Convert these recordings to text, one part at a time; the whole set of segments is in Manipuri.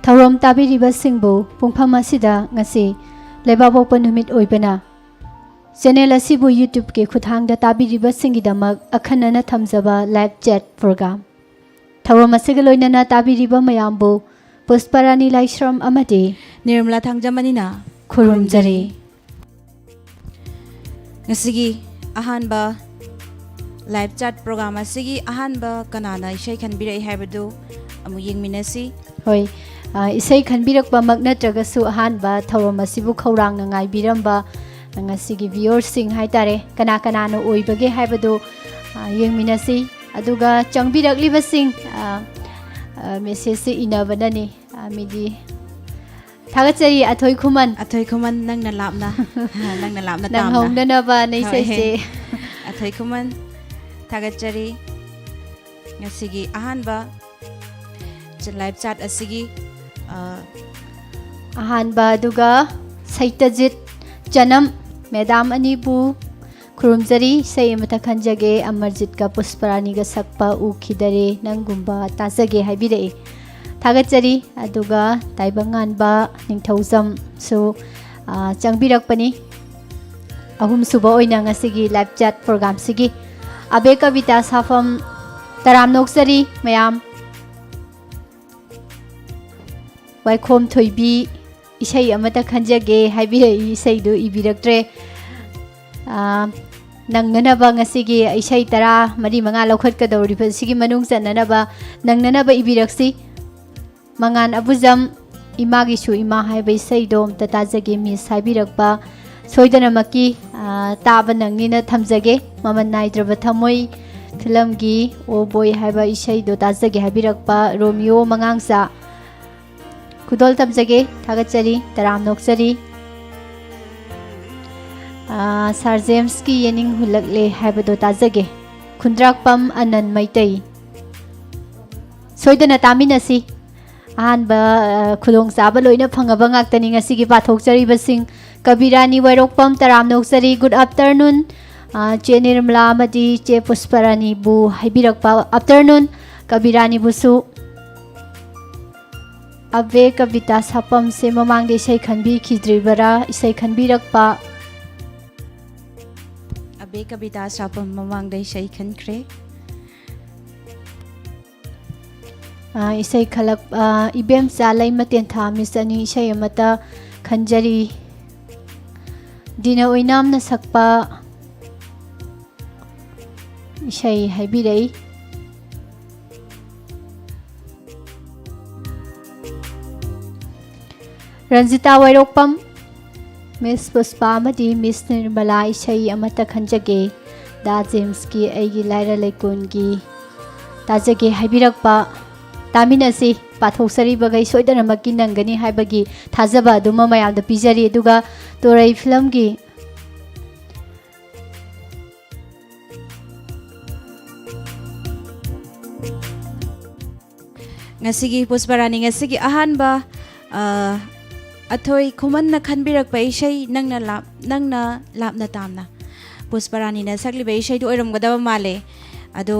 ꯊꯧꯔꯝ ꯇꯥꯕꯤꯔꯤꯕꯁꯤꯡꯕꯨ ꯄꯨꯡꯐꯝ ꯑꯁꯤꯗ ꯉꯁꯤ ꯂꯩꯕꯥꯛꯄꯣꯛꯄ ꯅꯨꯃꯤꯠ ꯑꯣꯏꯕꯅ ꯆꯦꯅꯦꯜ ꯑꯁꯤꯕꯨ ꯌꯨꯇ꯭ꯌꯨꯕꯀꯤ ꯈꯨꯠꯊꯥꯡꯗ ꯇꯥꯕꯤꯔꯤꯕꯁꯤꯡꯒꯤꯗꯃꯛ ꯑꯈꯟꯅꯅ ꯊꯝꯖꯕ ꯂꯥꯏꯚ ꯆꯦꯠ ꯄ꯭ꯔꯣꯒ꯭ꯔꯥꯝ ꯊꯧꯔꯝ ꯑꯁꯤꯒ ꯂꯣꯏꯅꯅ ꯇꯥꯕꯤꯔꯤꯕ ꯃꯌꯥꯝꯕꯨ ꯄꯨꯁꯄꯔꯥꯅꯤ ꯂꯥꯏꯁ꯭ꯔꯝ ꯑꯃꯗꯤ ꯅꯤꯔꯃꯂꯥ ꯊꯥꯡꯖꯃꯅꯤꯅ ꯈꯨꯔꯨꯝꯖꯔꯤ ꯉꯁꯤꯒꯤ ꯑꯍꯥꯟꯕ ꯂꯥꯏꯚ ꯆꯥꯠ ꯄ꯭ꯔꯣꯒ꯭ꯔꯥꯝ ꯑꯁꯤꯒꯤ ꯑꯍꯥꯟꯕ ꯀꯅꯥꯅ ꯏꯁꯩ ꯈꯟꯕꯤꯔꯛꯏ ꯍꯥꯏꯕꯗꯨ ꯑꯃꯨꯛ ꯌꯦꯡꯃꯤꯟꯅꯁꯤ ꯍꯣꯏ ꯏꯁꯩ ꯈꯟꯕꯤꯔꯛꯄꯃꯛ ꯅꯠꯇ꯭ꯔꯒꯁꯨ ꯑꯍꯥꯟꯕ ꯊꯧꯔꯝ ꯑꯁꯤꯕꯨ ꯈꯧꯔꯥꯡꯅ ꯉꯥꯏꯕꯤꯔꯝꯕ ꯉꯁꯤꯒꯤ ꯚꯤꯌꯔꯁꯤꯡ ꯍꯥꯏꯇꯥꯔꯦ ꯀꯅꯥ ꯀꯅꯥꯅ ꯑꯣꯏꯕꯒꯦ ꯍꯥꯏꯕꯗꯨ ꯌꯦꯡꯃꯤꯟꯅꯁꯤ ꯑꯗꯨꯒ ꯆꯪꯕꯤꯔꯛꯂꯤꯕꯁꯤꯡ ꯃꯦꯁꯦꯖꯁꯦ ꯏꯅꯕꯅꯅꯤ ꯃꯤꯗꯤ ꯊꯥꯒꯠꯆꯔꯤ ꯑꯊꯣꯏ ꯈꯨꯃꯟ ꯅꯪꯅ ꯂꯥꯞꯅ ꯇꯥꯝꯅ ꯅꯪꯍꯧꯅꯅꯕ ꯏꯁꯩꯁꯦ ꯑꯊꯣꯏ ꯈꯨꯃꯟ ꯊꯥꯒꯠꯆꯔꯤ ꯉꯁꯤꯒꯤ ꯑꯍꯥꯟꯕ ꯂꯥꯏꯚ ꯆꯥꯠ ꯑꯁꯤꯒꯤ ꯑꯍꯥꯟꯕ ꯑꯗꯨꯒ ꯁꯩꯇꯖꯤꯠ ꯆꯅꯝ ꯃꯦꯗꯥꯝ ꯑꯅꯤꯕꯨ ꯈꯨꯔꯨꯝꯖꯔꯤ ꯏꯁꯩ ꯑꯃꯇ ꯈꯟꯖꯒꯦ ꯑꯃꯔꯖꯤꯠꯀ ꯄꯨꯁꯄꯔꯥꯅꯤꯒ ꯁꯛꯄ ꯎꯈꯤꯗꯔꯦ ꯅꯪꯒꯨꯝꯕ ꯇꯥꯖꯒꯦ ꯍꯥꯏꯕꯤꯔꯛꯏ ꯊꯥꯒꯠꯆꯔꯤ ꯑꯗꯨꯒ ꯇꯥꯏꯕꯪꯉꯥꯟꯕ ꯅꯤꯡꯊꯧꯖꯝꯁꯨ ꯆꯪꯕꯤꯔꯛꯄꯅꯤ ꯑꯍꯨꯝꯁꯨꯕ ꯑꯣꯏꯅ ꯉꯁꯤꯒꯤ ꯂꯥꯏꯚ ꯆꯥꯠ ꯄ꯭ꯔꯣꯒ꯭ꯔꯥꯝꯁꯤꯒꯤ ꯑꯕꯦ ꯀꯕꯤꯇꯥ ꯁꯥꯐꯝ ꯇꯔꯥꯝ ꯅꯣꯛꯆꯔꯤ ꯃꯌꯥꯝ ꯋꯥꯏꯈꯣꯝ ꯊꯣꯏꯕꯤ ꯏꯁꯩ ꯑꯃꯇ ꯈꯟꯖꯒꯦ ꯍꯥꯏꯕꯤꯔꯛꯏ ꯏꯁꯩꯗꯨ ꯏꯕꯤꯔꯛꯇ꯭ꯔꯦ ꯅꯪꯅꯅꯕ ꯉꯁꯤꯒꯤ ꯏꯁꯩ 10 ꯂꯧꯈꯠꯀꯗꯧꯔꯤꯕ ꯁꯤꯒꯤ ꯃꯅꯨꯡ ꯆꯟꯅꯅꯕ ꯅꯪꯅꯅꯕ ꯏꯕꯤꯔꯛꯁꯤ ꯃꯉꯥꯟ ꯑꯕꯨꯖꯝ ꯏꯃꯥꯒꯤꯁꯨ ꯏꯃꯥ ꯍꯥꯏꯕ ꯏꯁꯩꯗꯣ ꯑꯝꯇ ꯇꯥꯖꯒꯦ ꯃꯤꯁ ꯍꯥꯏꯕꯤꯔꯛꯄ ꯁꯣꯏꯗꯅꯃꯛꯀꯤ ꯇꯥꯕ ꯅꯪꯅꯤꯅ ꯊꯝꯖꯒꯦ ꯃꯃꯜ ꯅꯥꯏꯗ꯭ꯔꯕ ꯊꯃꯣꯏ ꯐꯤꯂꯝꯒꯤ ꯑꯣ ꯕꯣꯏ ꯍꯥꯏꯕ ꯏꯁꯩꯗꯣ ꯇꯥꯖꯒꯦ ꯍꯥꯏꯕꯤꯔꯛꯄ ꯔꯣꯃꯤꯌꯣ ꯃꯉꯥꯡꯆꯥ ꯈꯨꯗꯣꯜ ꯇꯝꯖꯒꯦ ꯊꯥꯒꯠꯆꯔꯤ ꯇꯔꯥꯝ ꯅꯣꯛꯆꯔꯤ ꯁꯥꯔ ꯖꯦꯝꯁꯀꯤ ꯌꯦꯅꯤꯡ ꯍꯨꯜꯂꯛꯂꯦ ꯍꯥꯏꯕꯗꯣ ꯇꯥꯖꯒꯦ ꯈꯨꯟꯗ꯭ꯔꯥꯛꯄꯝ ꯑꯅꯟ ꯃꯩꯇꯩ ꯁꯣꯏꯗꯅ ꯇꯥꯃꯤꯟꯅꯁꯤ ꯑꯍꯥꯟꯕ ꯈꯨꯗꯣꯡꯆꯥꯕ ꯂꯣꯏꯅ ꯐꯪꯉꯕ ꯉꯥꯛꯇꯅꯤ ꯉꯁꯤꯒꯤ ꯄꯥꯊꯣꯛꯆꯔꯤꯕꯁꯤꯡ ꯀꯕꯤꯔꯥꯅꯤ ꯋꯥꯏꯔꯣꯛꯄꯝꯇꯔꯥꯝ ꯅꯣꯛꯆꯔꯤ ꯒꯨꯗ ꯑꯥꯐꯇꯔꯅꯨꯟ ꯆꯦ ꯅꯤꯔꯃꯂꯥ ꯑꯃꯗꯤ ꯆꯦ ꯄꯨꯁꯄꯔꯥꯅꯤꯕꯨ ꯍꯥꯏꯕꯤꯔꯛꯄ ꯑꯥꯐꯇꯔꯅꯨꯟ ꯀꯕꯤꯔꯥꯅꯤꯕꯨꯁꯨ ꯑꯕꯦ ꯀꯕꯤꯇꯥ ꯁꯥꯐꯝꯁꯦ ꯃꯃꯥꯡꯗ ꯏꯁꯩ ꯈꯟꯕꯤꯈꯤꯗ꯭ꯔꯤꯕꯔꯥ ꯏꯁꯩ ꯈꯟꯕꯤꯔꯛꯄ ꯑꯕꯦ ꯀꯕꯤꯇꯥ ꯁꯥꯐꯝ ꯃꯃꯥꯡꯗ ꯏꯁꯩ ꯈꯟꯈ꯭ꯔꯦ ꯏꯁꯩ ꯈꯜꯂꯛ ꯏꯕꯦꯝꯆꯥ ꯂꯩꯃꯇꯦꯟꯊꯥ ꯃꯤꯁ ꯑꯅꯤ ꯏꯁꯩ ꯑꯃꯇ ꯈꯟꯖꯔꯤ ꯗꯤꯅ ꯑꯣꯏꯅꯥꯝꯅ ꯁꯛꯄ ꯏꯁꯩ ꯍꯥꯏꯕꯤꯔꯛꯏ ꯔꯟꯖꯤꯇꯥ ꯋꯥꯏꯔꯣꯛꯄꯝ ꯃꯤꯁ ꯄꯨꯁꯄꯥ ꯑꯃꯗꯤ ꯃꯤꯁ ꯅꯤꯔꯃꯂꯥ ꯏꯁꯩ ꯑꯃꯇ ꯈꯟꯖꯒꯦ ꯗꯥ ꯖꯦꯝꯁꯀꯤ ꯑꯩꯒꯤ ꯂꯥꯏꯔ ꯂꯩꯀꯣꯟꯒꯤ ꯇꯥꯖꯒꯦ ꯍꯥꯏꯕꯤꯔꯛꯄ ꯇꯥꯃꯤꯟꯅꯁꯤ ꯄꯥꯊꯣꯛꯆꯔꯤꯕꯈꯩ ꯁꯣꯏꯗꯅꯃꯛꯀꯤ ꯅꯪꯒꯅꯤ ꯍꯥꯏꯕꯒꯤ ꯊꯥꯖꯕ ꯑꯗꯨꯃ ꯃꯌꯥꯝꯗ ꯄꯤꯖꯔꯤ ꯑꯗꯨꯒ ꯇꯣꯔꯩ ꯐꯤꯂꯝꯒꯤ ngasi Pusparani ngasi ahanba athoi khumanna khanbirakpa isai nangna lapna tamna Pusparani na sakliba isai du oiramgadaba male ado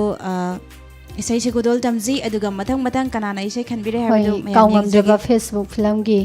isai se godol tamji aduga mathang kanana isai khanbire habdu kaungamjaba Facebook film gi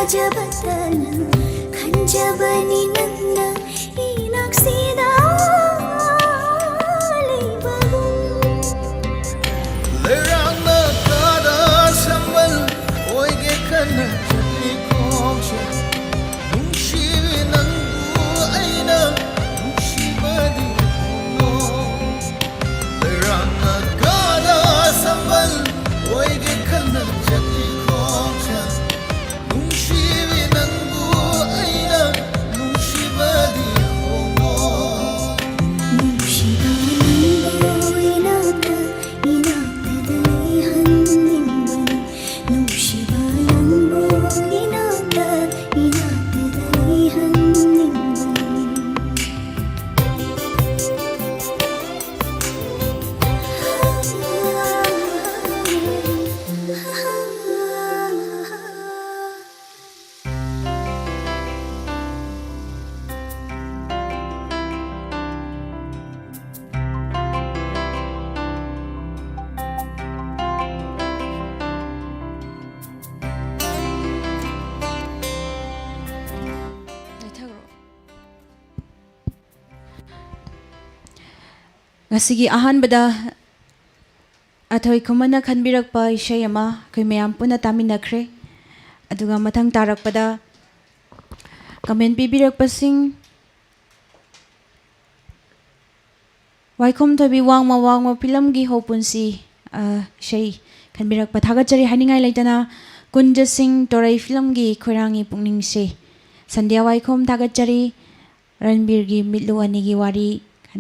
ತಾಜಬತನ ಖಂಜಬನಿ ನನ್ನ ಈ ನಕ್ಸಿದ labour lerana kada sambal oige kana chali khomche nungshi nangu aina nungshi badi no lerana kada sambal oige kana chali khomche nungshi nangu aina nungshi badi no Ngasigi ahanbada athoi khumana khanbirakpa isai ama koi mayam puna taminakre aduga mathang tarakpada comment pibirakpasing waikhom thobi wangma film gi hopunsi isai khanbirakpa thagachari haningai leitana kunja singh torai film gi khorangi pungning se sandhya waikhom thagachari ranbir gi mitlu ani gi wari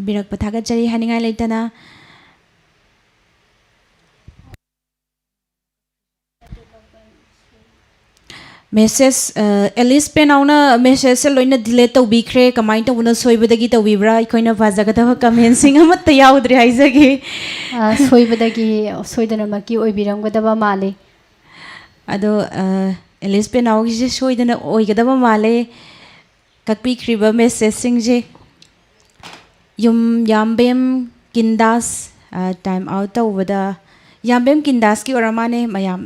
birak pathaga chari haningai leitana message Alice Penauna message se loina delete to bikre kamai to una soibadagi to bibra ikoina fazagada comment sing amat yaudri haizagi soibadagi soidana maki oibiramgadaba male ado Alice Penau gi soidana oigadaba male kakpi kriba message sing je Yum Yambem Kindas time out over the Yambem Kindaski or Ramane Mayam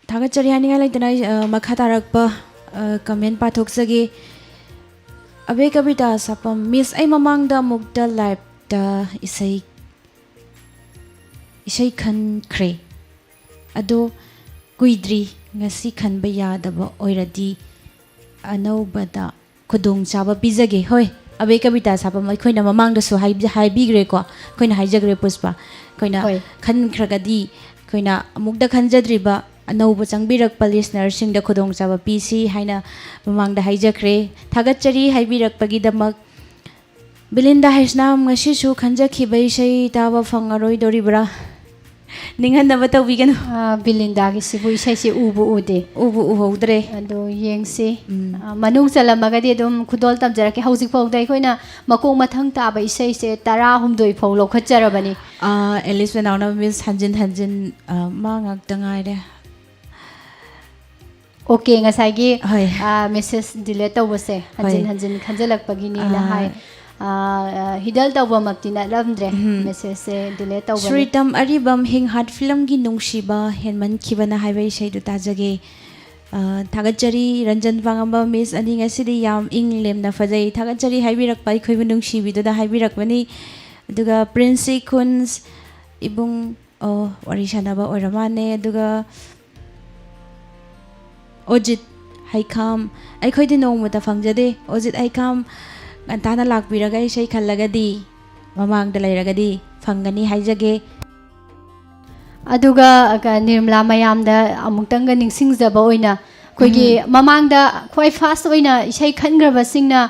Tagachari Haninga like the Makatarakpa comment Patoksagi Abe Kabita Sapam Miss I'm among the Mugda Lab the Isai Khan Kre Ado Kuidri ngasi khanba yadaba oiradi anobada khudong chaba pizage hoi abe kabita sapa mai khoina mamang da so hai bigre ko khoina haijagre puspa khoina khan khragadi khoina amukda khanjadriba anoba changbirak listener sing da khudong chaba pc haina mamang da haijagre thagachari haibirak pagi damak Belinda Haisnam ngasi su khanjakhi bai sei taba fangaroi doribra Ningan na bataw bigan Belinda gi sibu isai se ubu uhodre ado yengse manung salamagadi dum khudol tamjarake hauzik fawda koina makong mathang taba isai se 16 faw lokhatjarabani Alice Penauna miss hanjin ma ngak tangai de okay ngasai message delete tawse hanjin khanjalakpagi ni la hai hidal tawba maktina ramdre message se delete tawba Sritam Aribam hing hat film gi nungsiba henman khibana highway sei du tajage thagachari Ranjan Pangamba miss ani ngasidi yam inglem na fajai thagachari haibirak pai khoi nungsi bidu da haibirak bani aduga Prince Kuns ibung warishana ba oramane aduga Ojit Haikam ai khoi di nong mata fangjade Ojit Haikam Antana lakbiraga isai khallagadi mamang da lairagadi fangani haijage aduga aga nirmala mayam da amuktang ga ningsingjaba oina koigi mamang da khoi fast oina isai khangraba singna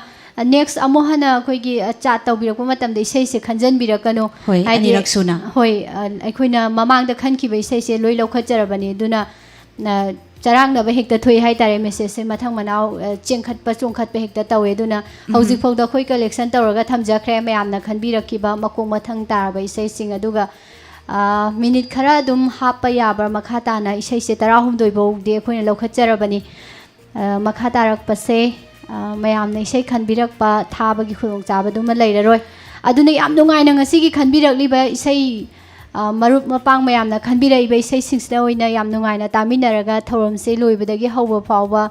next amohana koigi chat tawbirak matam da isai se khanjan birakano ani raksuna hoi aikoina mamang da khankiba isai se loi lokhajarabani duna charang na ba hekta thoi hai tare message se mathang manau chengkhat pa chongkhat pe hekta tawe duna hauzik phau da khoi collection tawraga thamjakre mayam na khanbi rakiba makong mathang tar ba isai sing aduga minute khara dum hapa yabra makha ta na isai se 16 bau de khoina lokhatjarabani makha tarak pase mayam na isai khanbirak pa thabagi khulong chabaduma leiraroi ꯑꯗꯨꯅ ꯌꯥꯝ ꯅꯨꯡꯉꯥꯏꯅ ꯉꯁꯤꯒꯤ ꯈꯟꯕꯤꯔꯛꯂꯤꯕ ꯏꯁꯩ ꯃꯔꯨꯞ ꯃꯄꯥꯡ ꯃꯌꯥꯝꯅ ꯈꯟꯕꯤꯔꯛꯏꯕ ꯏꯁꯩꯁꯤꯡꯁꯤꯗ ꯑꯣꯏꯅ ꯌꯥꯝ ꯅꯨꯡꯉꯥꯏꯅ ꯇꯥꯃꯤꯟꯅꯔꯒ ꯊꯧꯔꯝꯁꯦ ꯂꯣꯏꯕꯗꯒꯤ ꯍꯧꯕ ꯐꯥꯎꯕ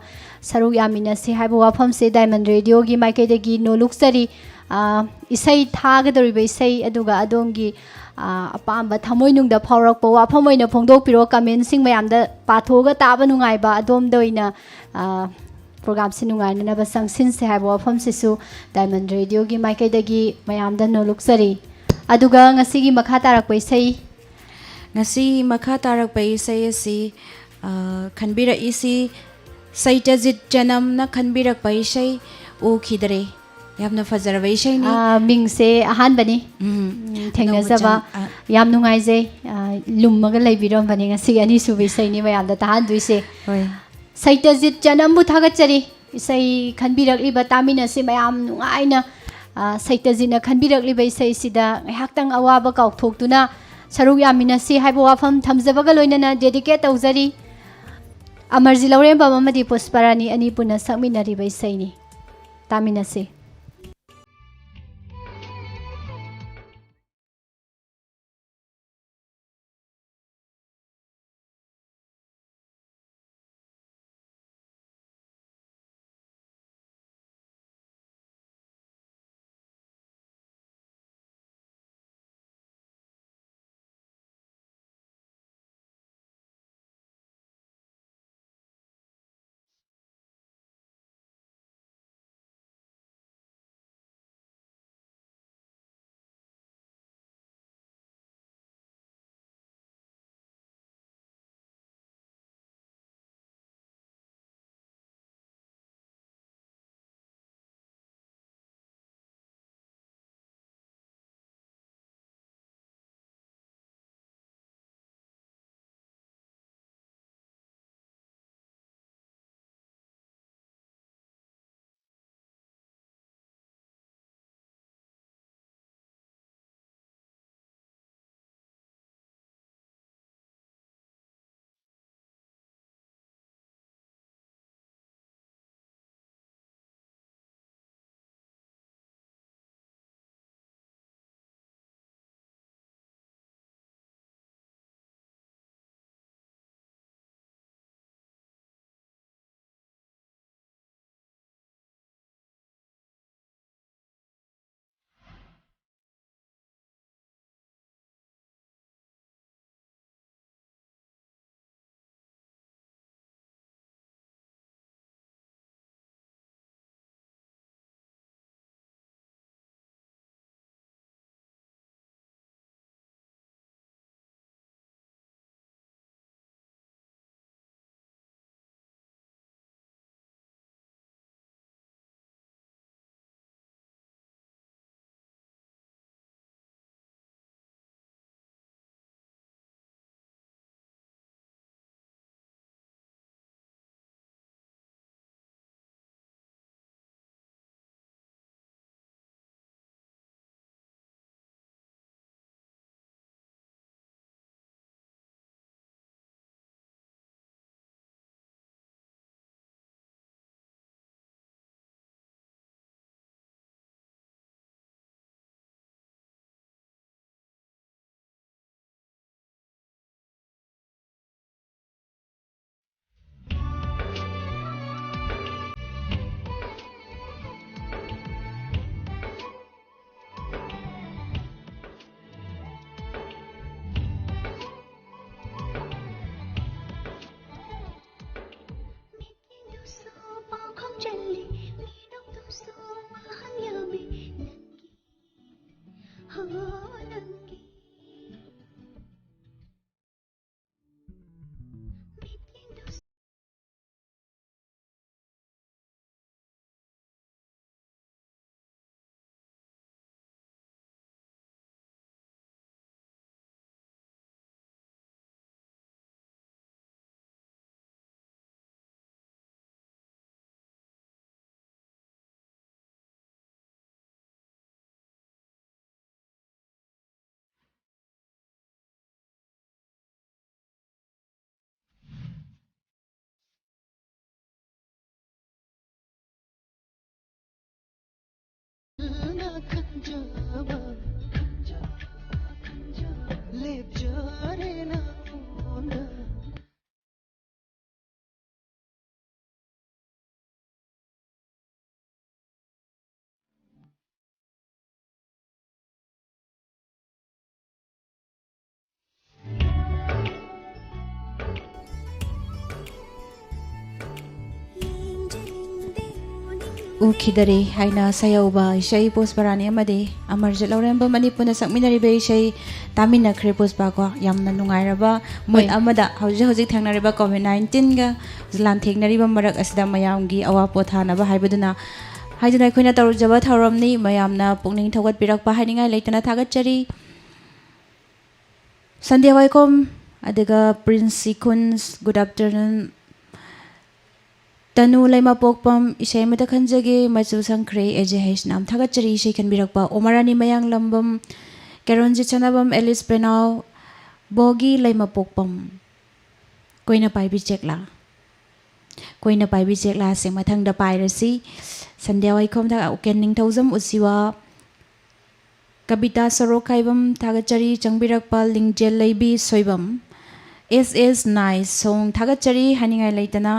ꯁꯔꯨꯛ ꯌꯥꯃꯤꯟꯅꯁꯤ ꯍꯥꯏꯕ ꯋꯥꯐꯝꯁꯦ ꯗꯥꯏꯃꯟ ꯔꯦꯗꯤꯑꯣꯒꯤ ꯃꯥꯏꯀꯩꯗꯒꯤ ꯅꯣꯂꯨꯛꯆꯔꯤ ꯏꯁꯩ ꯊꯥꯒꯗꯧꯔꯤꯕ ꯏꯁꯩ ꯑꯗꯨꯒ ꯑꯗꯣꯝꯒꯤ ꯑꯄꯥꯝꯕ ꯊꯃꯣꯏꯅꯨꯡꯗ ꯐꯥꯎꯔꯛꯄ ꯋꯥꯐꯝ ꯑꯣꯏꯅ ꯐꯣꯡꯗꯣꯛꯄꯤꯔꯣ ꯀꯃꯦꯟꯁꯤꯡ ꯃꯌꯥꯝꯗ ꯄꯥꯊꯣꯛꯑꯒ ꯇꯥꯕ ꯅꯨꯡꯉꯥꯏꯕ ꯑꯗꯣꯝꯗ ꯑꯣꯏꯅ ꯄ꯭ꯔꯣꯒ꯭ꯔꯥꯝꯁꯤ ꯅꯨꯡꯉꯥꯏꯅꯅꯕ ꯆꯪꯁꯤꯟꯁꯦ ꯍꯥꯏꯕ ꯋꯥꯐꯝꯁꯤꯁꯨ ꯗꯥꯏꯃꯟ ꯔꯦꯗꯤꯑꯣꯒꯤ ꯃꯥꯏꯀꯩꯗꯒꯤ ꯃꯌꯥꯝꯗ ꯅꯣꯂꯨꯛꯆꯔꯤ ꯑꯗꯨꯒ ꯉꯁꯤꯒꯤ ꯃꯈꯥ ꯇꯥꯔꯛꯄ ꯏꯁꯩ ngasi makha tarak pai sai si khanbira isi saitazit janam na khanbirak pai sai o khidare yamna fazaraba isai ni ꯃꯤꯡꯁꯦ ꯑꯍꯥꯟꯕꯅꯤ ꯊꯦꯡꯅꯖꯕ ꯌꯥꯝ ꯅꯨꯡꯉꯥꯏꯖꯩ ꯂꯨꯝꯃꯒ ꯂꯩꯕꯤꯔꯝꯕꯅꯤ ꯉꯁꯤꯒꯤ ꯑꯅꯤꯁꯨꯕ ꯏꯁꯩꯅꯤ ꯃꯌꯥꯝꯗ ꯇꯥꯍꯟꯗꯣꯏꯁꯦ hoi ꯁꯩꯇꯖꯤꯠ ꯆꯅꯝꯕꯨ ꯊꯥꯒꯠꯆꯔꯤ ꯏꯁꯩ ꯈꯟꯕꯤꯔꯛꯂꯤꯕ ꯇꯥꯃꯤꯟꯅꯁꯤ ꯃꯌꯥꯝ ꯅꯨꯡꯉꯥꯏꯅ ꯁꯩꯇꯖꯤꯠꯅ ꯈꯟꯕꯤꯔꯛꯂꯤꯕ ꯏꯁꯩꯁꯤꯗ ꯉꯥꯏꯍꯥꯛꯇꯪ ꯑꯋꯥꯕ ꯀꯥꯎꯊꯣꯛꯇꯨꯅ ꯁꯔꯨꯛ ꯌꯥꯃꯤꯟꯅꯁꯤ ꯍꯥꯏꯕ ꯋꯥꯐꯝ ꯊꯝꯖꯕꯒ ꯂꯣꯏꯅꯅ ꯗꯦꯗꯤꯀꯦꯠ ꯇꯧꯖꯔꯤ ꯑꯃꯔꯖꯤ ꯂꯧꯔꯦꯝꯕꯝ ꯑꯃꯗꯤ ꯄꯨꯁꯄꯔꯥꯅꯤ ꯑꯅꯤ ꯄꯨꯟꯅ ꯁꯛꯃꯤꯟꯅꯔꯤꯕ ꯏꯁꯩꯅꯤ ꯇꯥꯃꯤꯟꯅꯁꯤ उखिदरे हाइना सयौबा इशै पुष्परानी अमदि अमरजित लौरेंबा मणिपुरना सकमिनरिबा इशै तामिनखरे पुष्पा को यामना नुंगाइरबा मुद अमदा हौजिक हौजिक थेंगनरिबा कोविड-19 गा लांथेंगनरिबा मरक असदा मयामगी अवा पोथानबा हाइबदुना हाइजना अखोइना तौरजबा थौरमनी मयामना पुकनिंग थौगतपिरकपा हाइनिंगाइ लेतना थागतचरी संध्या वाइकोम अदगा प्रिंस सिकुंस गुड आफ्टरनून तनु लैमा पोकपम इशै मत खंजगे मचु संख्रे एजेहेश नाम थागतचरी इशै खनबिरकपा ओमरानी मयांग Lambam केरोंजी चनाबम Alice पेनाव bogie lemma पोकपम Koyna पाइबी चेकला से मथंगदा पाइरसी संध्या वाइकोम था उकेन निंगथौजम उसिवा कविता सरोखाइबम थागतचरी चंगबिरकपा लिंगजेल लैबी Soibam S nice song थागतचरी हानिंगाइ लेतना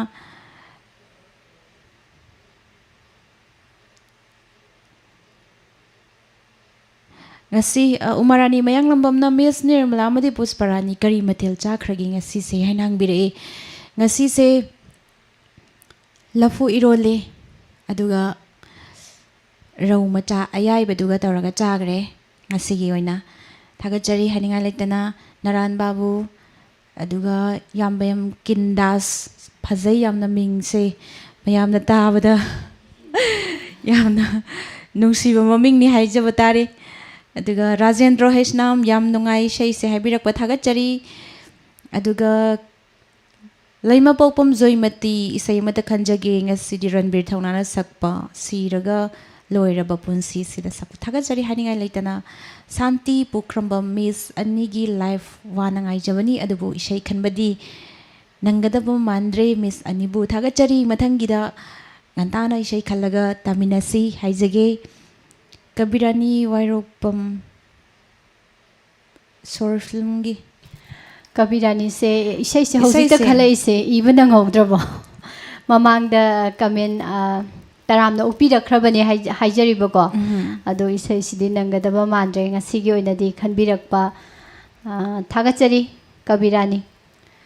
ngasi umarani mayang lambam na miss nirmala madi pusparani kari mathil chakragi ngasi se hainang bire ngasi se lafu irole aduga rau macha ayai baduga tawraga chagre ngasi gi oina thagachari haninga lektana naran babu aduga yambem kindas phajai yamna mingse mayamna tabada yamna nungsiba maming ni haijaba tare अदुगा राजेंद्र हेशनाम याम नुंगाई शै से हाइबिरकपा थागतचरी अदुगा लैमा पोकपम जोइमती इसै मत खंजगे ngasi रणबीर थौनाना सकपा सिरगा लोइरबा पुंसी सिदा सक थागतचरी हानिंगाइ लेतना शांति पुख्रमबम मिस अनिगी लाइफ वानांगाइ जबनी अदुबु इसै खनबदी नंगदब मांद्रे मिस अनिबु थागतचरी मथंगिदा ngantana इसै खलगा तामिनसी हाइजगे कबीरानी वायरोपम शॉर्ट फिल्म की कबीरानी से इशै से हौजिक त खलै से इबन ngौद्रबो ममांग द कमेंट तरामना उपिरखरबने हाइजरिबको अदो इशै सिदि नंगदबा मानद्रे ngasiगी ओइनदी खनबिरकपा थागचरी कबीरानी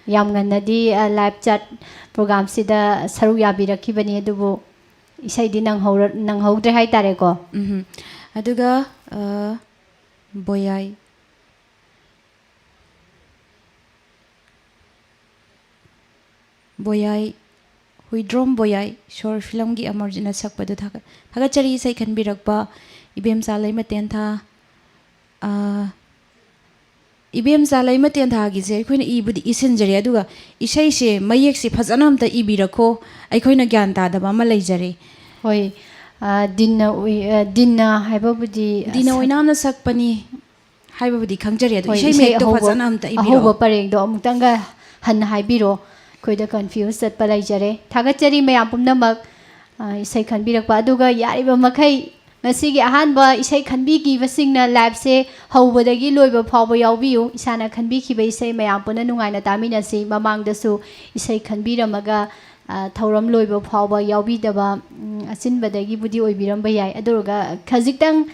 याम गन्नदी लाइव चैट प्रोग्राम सिदा सरु याबिरखिबनी अदुबो इशैदी नंगहौद्रे हाइ तारेको अदुगा बोयाई हुइड्रोम बोयाई शॉर्ट फिल्म की अमरजिना सकपदु थागतचरी इशै खनबिरकपा इबेम सालै मतेन था इबेम सालै मतेन था गिसे अखोइना इबुदि इसिनजरे अदुगा इशै से मयेक से फजना हमता इबिरखो अखोइना ज्ञान तादबा मा लैजरे होय दिन हाइबबुदी दिन ओइनामना सकपनी हाइबबुदी खंगजरे अदु इशै मेक तो फजना हमता इबिरो अहोबा परेंग दो अमुक्तंगा हन हाइबिरो खोइदा confuse चटपा लैजरे थागतचरी मयाम पुमनमक इशै खनबिरकपा अदुगा यारिबा मखै ngasiगी ahanba isai khanbigibasinga live se howbadagi loiba phawba yawbiyu isana khanbikiba isai mayam puna nungaina taminasi mamangdasu isai khanbiramaga thauram loiba phawba yawbidaba asinbadagi budi oibiramba yai aduruga khajiktang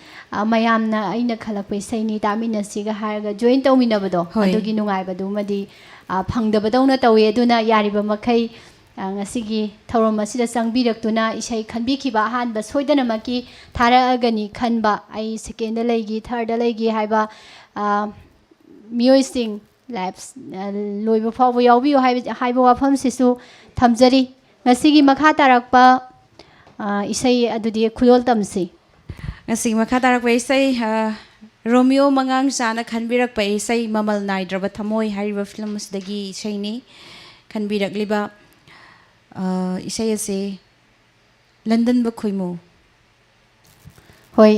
mayamna aina khalakpa isai ni taminasi ga haraga join tawminabado adugi nungaibadu madi phangdabadawna tawe aduna yariba makhai ngasiगी थौरम असिदा संगबिरक्तुना इशै खनबिखिबा अहानबा सोइदनमकी थारागनी खनबा आई सेकेंड लेगी थर्ड लेगी हाइबा मियोइसिंग लाइव्स लोइबा फावबा यावबियो हाइबा वाफम सिसु थमजरी ngasiगी मखा तारकपा इशै अदुदि खुदोल तमसी ngasiगी मखा तारकपा इशै रोमियो मंगांग जाना खनबिरकपा इशै ममल नाइद्रबा थमोय हारिबा फिल्म असदगी इशैनी खनबिरकलिबा इशै से लंदन बखोइमो होय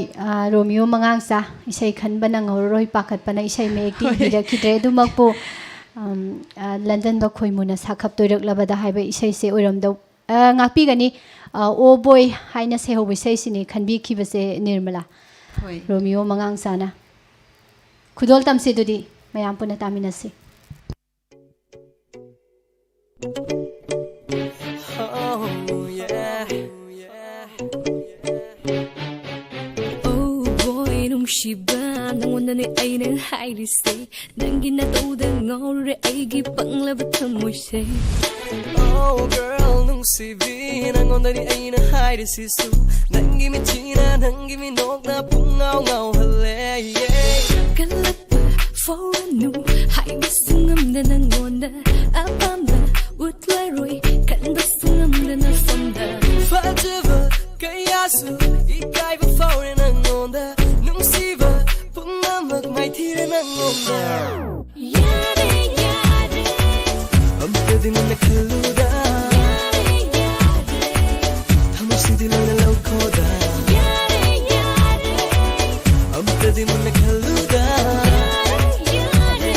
रोमियो मंगांसा इशै खनबा नंगौरोय पाखतपना इशै मे एक्टिविटी रखिद्रे दुमकपो लंदन बखोइमुना साखप तोइरकलबदा हाइबा इशै से ओइरमदौ ngapiगनी ओ बॉय हाइना से होबो इशै सिनी खनबिखिबसे निर्मला होय रोमियो मंगांसाना खुदोल तमसे दुदी मयाम पुना तामिनसे Oh boy, nungsiba ꯅꯪꯉꯣꯟꯗꯅꯦ ꯑꯩꯅ ꯍꯥꯏꯔꯤꯁꯦ ꯅꯪꯒꯤ ꯅꯇꯧꯗ ꯉꯥꯎꯔꯨꯔꯦ ꯑꯩꯒꯤ ꯄꯪꯂꯕ ꯊꯃꯣꯏꯁꯦ Oh girl nungsibi nangonda ni aina hairisisu nangi michina nangi minokna pungau ngau hale kalapa foranu haiba sungamda nangonda apamba utlaroi kanba sungamda na fonda Fajava kayasu ikaiba faure nangonda nungsiba pungamak mai thire nangonda yare yare amtadi nunna kalluda yare yare hamusidi loina laukoda yare yare amtadi nunna kalluda yare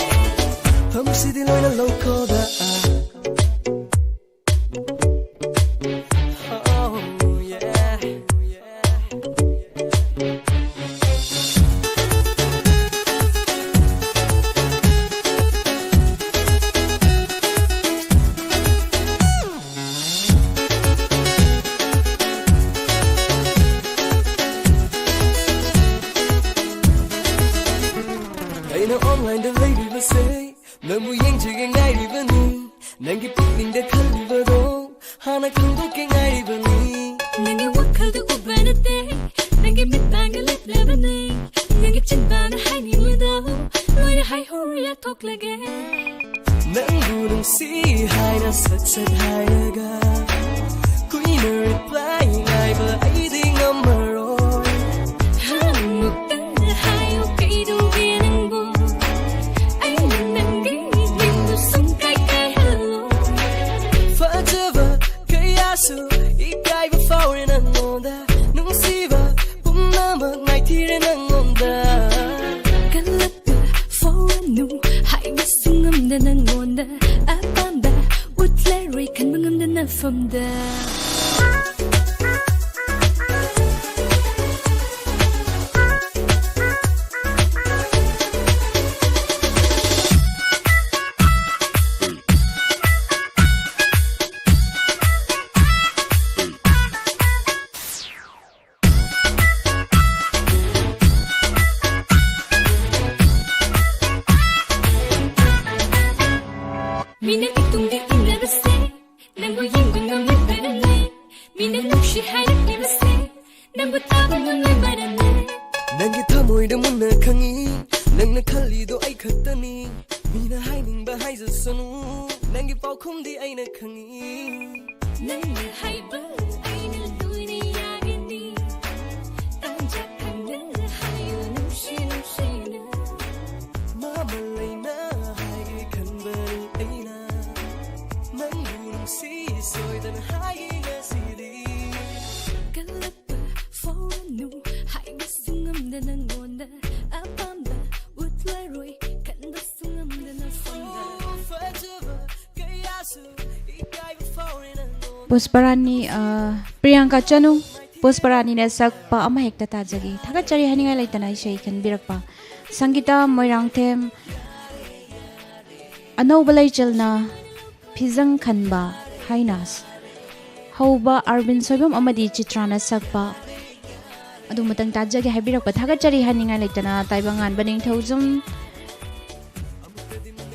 hamusidi loina laukoda Oh yeah Aina online da lady say Namu yengjiga ngai bani Nangi picnic da khalli bado Hana khangdo ke ngai bani nang이 wakhalda ubanate nang이 mitbanga liplabane nang이 chinbana haini mudo loina hai horia toklage Nangu nungsi haina sat sat hainaga Kuina reply ngai ba aidi ngamaroi hamukta hayo kaido genangbo aina nangay nindu sungkai kai hello Fajava kayasu ikai ba faure nangonda Nungsiba punamak ngai thire nangonda kalapa foranu haiba sungamda nangonda apamba utlaroi kanbangamda na famda Mina itungdi inabase Nangu yinggu ngamay barane Mina nukshi hayak nibase Nangu taba ngamay barane Nangi thamoida munna khangi Nangna khallido ai khattani Mina hainingba haijasanu Nangi paukhumdi aina khangi Nangna haiba aina luini yagini Tanja kanda hayo nukshi nushina Mama laina haige khanbani aina Nangu nungsi soidan haige ngasidi Kalapa foranu haiba sungamda nangonda Apamba utlaroi kanba sungamda na fonda Fajava kayasu ikai ba faure nangonda Pushparani Priyanka चनु पुष्परानी ने सकपा अमा हेक्ता ताजगी थागतचरी हनिंगा लेतना इसे खनबिरकपा संगीता मोइरांगथेम अनौबा लैचलना फिजंग खनबा हाइनास हौबा अरविंद सोइबम अमदी चित्राना सकपा अदु मतंग ताजगी हाइबिरकपा थागतचरी हनिंगा लेतना ताइबंगान बनिंग थौजुम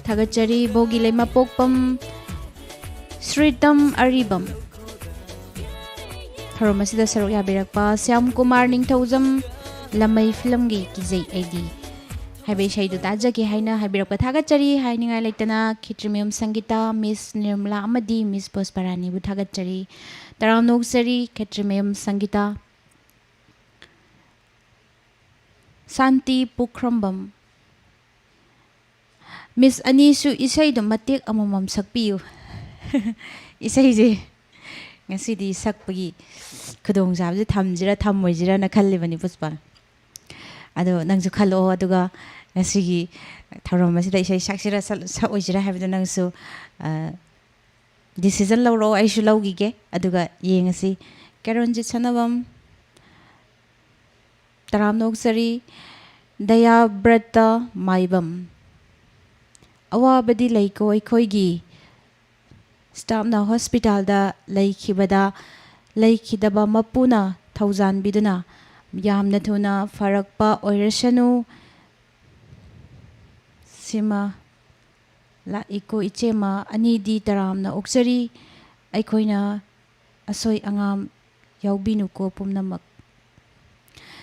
थागतचरी बोगी लेमा पोकपम श्रीतम अरिबम थरोम असिदा सरुक याबिरकपा श्याम कुमार निंगथौजम लमई फिल्म गी किजै आईडी हाइबे शैदु ताजगी हाइना हाइबिरकपा थागतचरी हाइनिंगा लेतना खित्रिमेम संगीता मिस निर्मला अमदी मिस पुष्परानी बु थागतचरी तराव नोगसरी खित्रिमेम संगीता शांति पुख्रमबम miss अनीसु इसैदु मतेक अममम सकपियु इसैजे ngasi sakpagi khudong jabje thamjira thamoijira na khallibani puspa ado nangsu khalo aduga ngasi gi tharom asida isai saksira sa oijira habdu nangsu decision lawro aishu lawgi ge aduga yengasi karonjit sanabam taram noksari daya brata maibam awabadi laiko aikhoigi स्टाफना हॉस्पिटल दा लैखिबदा लैखिदबा मपुना थौजान बिदुना यामना थुना फरकपा ओइरसनु ꯁꯤꯃ ꯂꯥꯛꯏꯀꯣ ꯏꯆꯦꯃ ꯑꯅꯤꯗꯤ ꯇꯔꯥꯝꯅ ꯑꯣꯛꯆꯔꯤ ꯑꯩꯈꯣꯏꯅ ꯑꯁꯣꯏ ꯑꯉꯥꯝ ꯌꯥꯎꯕꯤꯅꯨꯀꯣ ꯄꯨꯝꯅꯃꯛ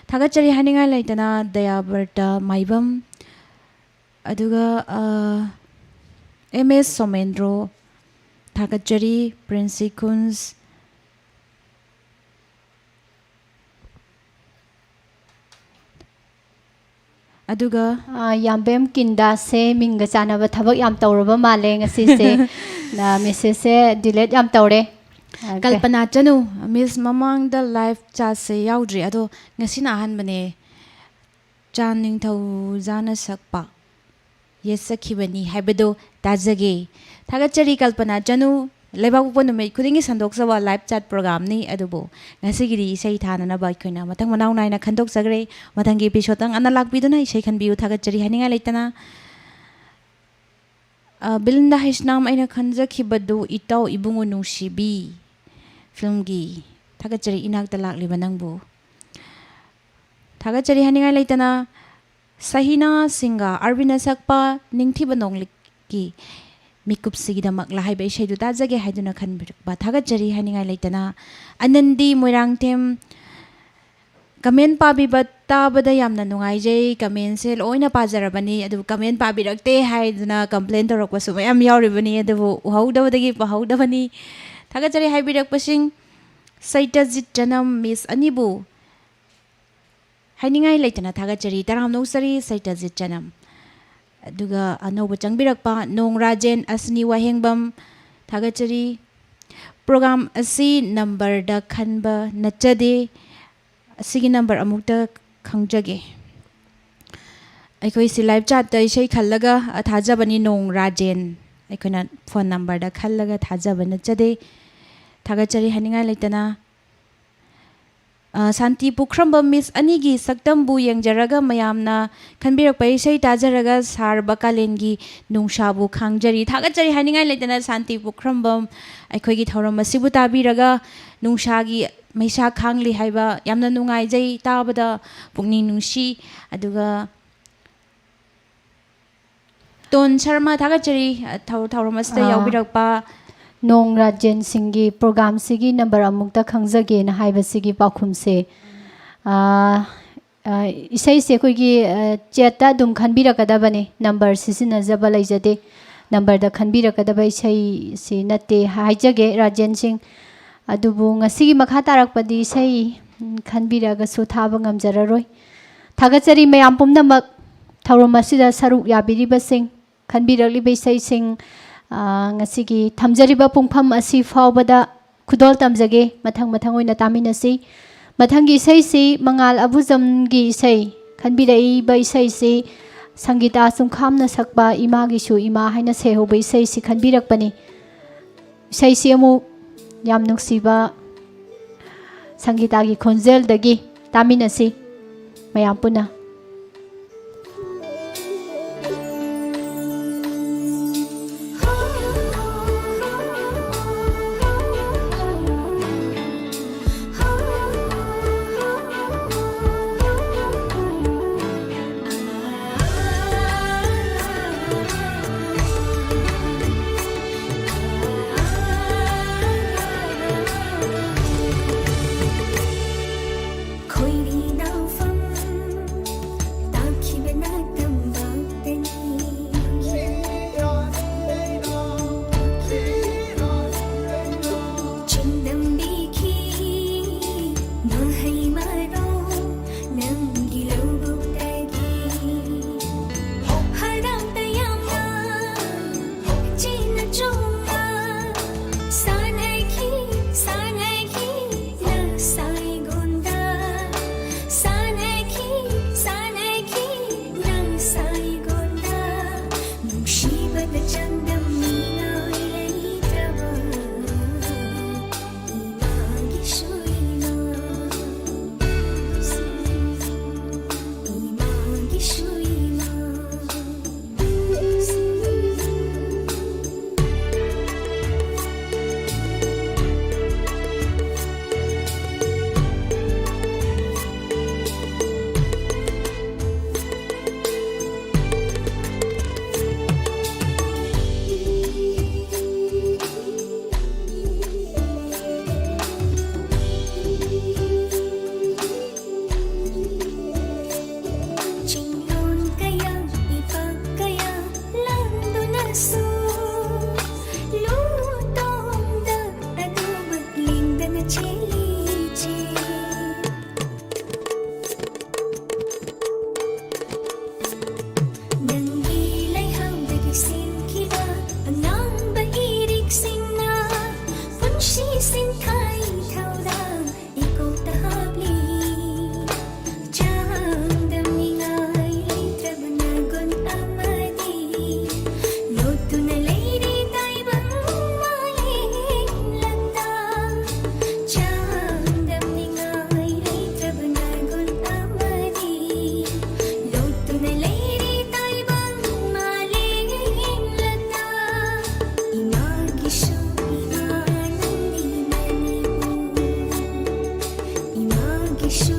ꯊꯥꯒꯠꯆꯔꯤ ꯍꯥꯏꯅꯤꯡꯉꯥꯏ ꯂꯩꯇꯅ ꯗꯌꯥꯕꯔꯇ ꯃꯥꯏꯕꯝ ꯑꯗꯨꯒ MS ꯁꯣꯃꯦꯟꯗ꯭ꯔꯣ ꯊꯥꯒꯠꯆꯔꯤ ꯄ꯭ꯔꯤꯟꯁꯤ ꯈꯨꯟꯁ ꯑꯗꯨꯒ ꯌꯥꯝꯕꯦꯝ ꯀꯤꯟꯗꯥꯁꯦ ꯃꯤꯡꯒ ꯆꯥꯟꯅꯕ ꯊꯕꯛ ꯌꯥꯝ ꯇꯧꯔꯕ ꯃꯥꯜꯂꯦ ꯉꯁꯤꯁꯦ ꯃꯦꯁꯦꯖꯁꯦ ꯗꯤꯂꯦꯠ ꯌꯥꯝ ꯇꯧꯔꯦ ꯀꯜꯄꯅꯥ ꯆꯅꯨ ꯃꯤꯁ ꯃꯃꯥꯡꯗ ꯂꯥꯏꯐ ꯆꯥꯠꯁꯦ ꯌꯥꯎꯗ꯭ꯔꯤ ꯑꯗꯣ ꯉꯁꯤꯅ ꯑꯍꯥꯟꯕꯅꯦ ꯆꯥꯟ ꯅꯤꯡꯊꯧꯖꯥꯅ ꯁꯛꯄ ꯌꯦꯠꯁꯛꯈꯤꯕꯅꯤ ꯍꯥꯏꯕꯗꯣ ꯇꯥꯖꯒꯦ ꯊꯥꯒꯠꯆꯔꯤ ꯀꯜꯄꯅꯥ ꯆꯅꯨ ꯂꯩꯕꯥꯛꯄꯣꯛꯄ ꯅꯨꯃꯤꯠ ꯈꯨꯗꯤꯡꯒꯤ ꯁꯟꯗꯣꯛꯆꯕ ꯂꯥꯏꯐ ꯆꯥꯠ ꯄ꯭ꯔꯣꯒꯥꯝꯅꯤ ꯑꯗꯨꯕꯨ ꯉꯁꯤꯒꯤꯗꯤ ꯏꯁꯩ ꯊꯥꯅꯅꯕ ꯑꯩꯈꯣꯏꯅ ꯃꯊꯪ ꯃꯅꯥꯎ ꯅꯥꯏꯅ ꯈꯟꯗꯣꯛꯆꯈ꯭ꯔꯦ ꯃꯊꯪꯒꯤ ꯑꯦꯄꯤꯁꯣꯗꯇ ꯉꯟꯅ ꯂꯥꯛꯄꯤꯗꯨꯅ ꯏꯁꯩ ꯈꯟꯕꯤꯌꯨ ꯊꯥꯒꯠꯆꯔꯤ ꯍꯥꯏꯅꯤꯡꯉꯥꯏ ꯂꯩꯇꯅ ꯕꯤꯂꯤꯟꯗꯥ ꯍꯩꯁꯅꯥꯝ ꯑꯩꯅ ꯈꯟꯖꯈꯤꯕꯗꯨ ꯏꯇꯥꯎ ꯏꯕꯨꯡꯉꯣ ꯅꯨꯡꯁꯤꯕꯤ ꯐꯤल्मꯒꯤ ꯊꯥꯒꯠꯆꯔꯤ ꯏꯅꯥꯛꯇ ꯂꯥꯛꯂꯤꯕ ꯅꯪꯕꯨ ꯊꯥꯒꯠꯆꯔꯤ ꯍꯥꯏꯅꯤꯡꯉꯥई ꯂꯩꯇꯅ ꯁꯍꯤꯅꯥ ꯁꯤꯡꯒ ꯑꯔꯕꯤꯟꯅ ꯁꯛꯄ ꯅꯤꯡꯊꯤꯕ ꯅꯣꯡꯂꯤꯛꯀꯤ ꯃꯤꯀꯨꯞꯁꯤꯒꯤꯗꯃꯛ ꯂꯥꯏꯕ ꯏꯁꯩꯗꯨ ꯇꯥꯖꯒꯦ ꯍꯥꯏꯗꯨꯅ ꯈꯟꯕꯤꯔꯛꯄ ꯊꯥꯒꯠꯆꯔꯤ ꯍꯥꯏꯅꯤꯡꯉꯥई ꯂꯩꯇꯅ ꯑꯅꯟꯗꯤ ꯃꯣꯏꯔꯥꯡꯊꯦꯝ कमेंट पाबीबा ताबदा यामना नुंगाइजै कमेंट से लोइना पाजरबनी अदु कमेंट पाबिरक्ते हाइदुना कंप्लेन तौरक्पसु मयाम याउरिबनी अदु उहौदबदगी पहौदबनी थागचरी हाइबिरक्पसिंग सैतजित जनम मिस अनिबु हाइनिंगाई लेतना थागचरी तरामनौसरी सैतजित जनम अदुगा अनौब चंगबिरक्पा नोंगराजेन असनी वाहेंगबम थागचरी प्रोग्राम असि नंबर द खनबा नचदे असिगी नंबर अमुक्ता खंगजगे अखोई सि लाइव चाट द इशै खल्लगा थाजबनी नोंग राजेन अखोना फोन नंबर द खल्लगा थाजबन नचदे थागचरी हनिंगाई लेतना शांति पुख्रम मिस अनिगी सक्तमबु यंगजरगा मयामना खनबिरक्पा इशै ताजरगा सारबा कालेनगी नुंगशाबु खांगजरी थागचरी हनिंगाई लेतना शांति पुख्रम अखोगी थौरम असिबु ताबिरगा नुंगशागी मैसा खांगली हाइबा यामना नुंगाइजै ताबदा पुंगनिंग नुंसी अदुगा तोन शर्मा थागचरी थौरम असता याउबिरक्पा नोंग राजेन सिंगी प्रोग्राम सिगी नंबर अमुक्ता खंगजगे न हाइबसिगी पाखुमसे इसे से कोई चेता दुम खनबिरकदबने नंबर सिसिनजब लैजदे नंबर द खनबिरकदब इसे से नते हाइजगे Rajen Singh अदुबु ngasiगी makha tarakpadi sai khanbiraga su thaba ngamjararoi thagachari mayam pumnamak thauromasida saruk yabiriba sing khanbirakliba sai sing ngasigi thamjariba pungpham asi fawbada khudol tamjage mathang mathang oina taminasi mathangi sai si mangal abujam gi sai khanbirai ba sai si sangita sumkhamna sakba ima gi su ima haina sehobai sai si khanbirakpani sai si amu याम नुक्सीबा संगीता की खोंजेल दगी तामिनसी मयाम पुना 이마기슈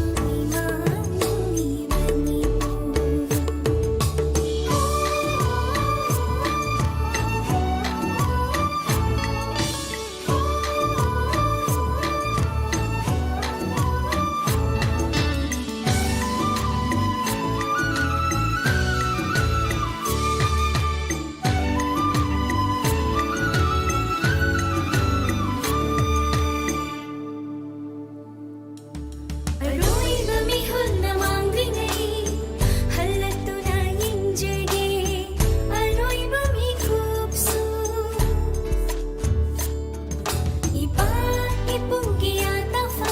어로이바 미혼나 망빙에 할라또나 인제게 어로이바 미굽수 이빠 이쁘기야 따판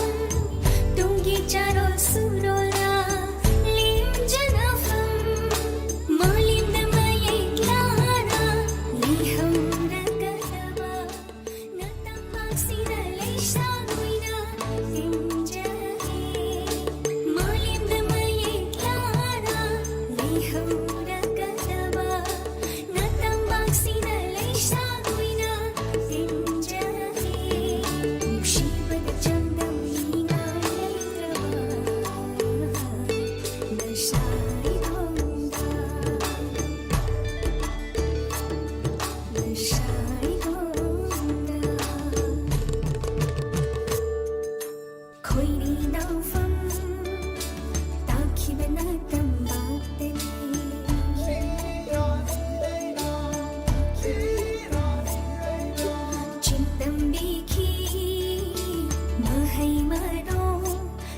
동기자로 수로라 림자나판 멀림다마에 클라라 리험라가다바 나땅막시다 레이사노이나 인자게 멀림다마에 클라라 리험라가다바 나땅막시다 레이사노이나 인자게 무시바다 장담이나 레이드라바 나샤이동다 Khoini nau pham tao khi bên na tâm bạc tên chim tâm bi khi mơ hay mơ đâu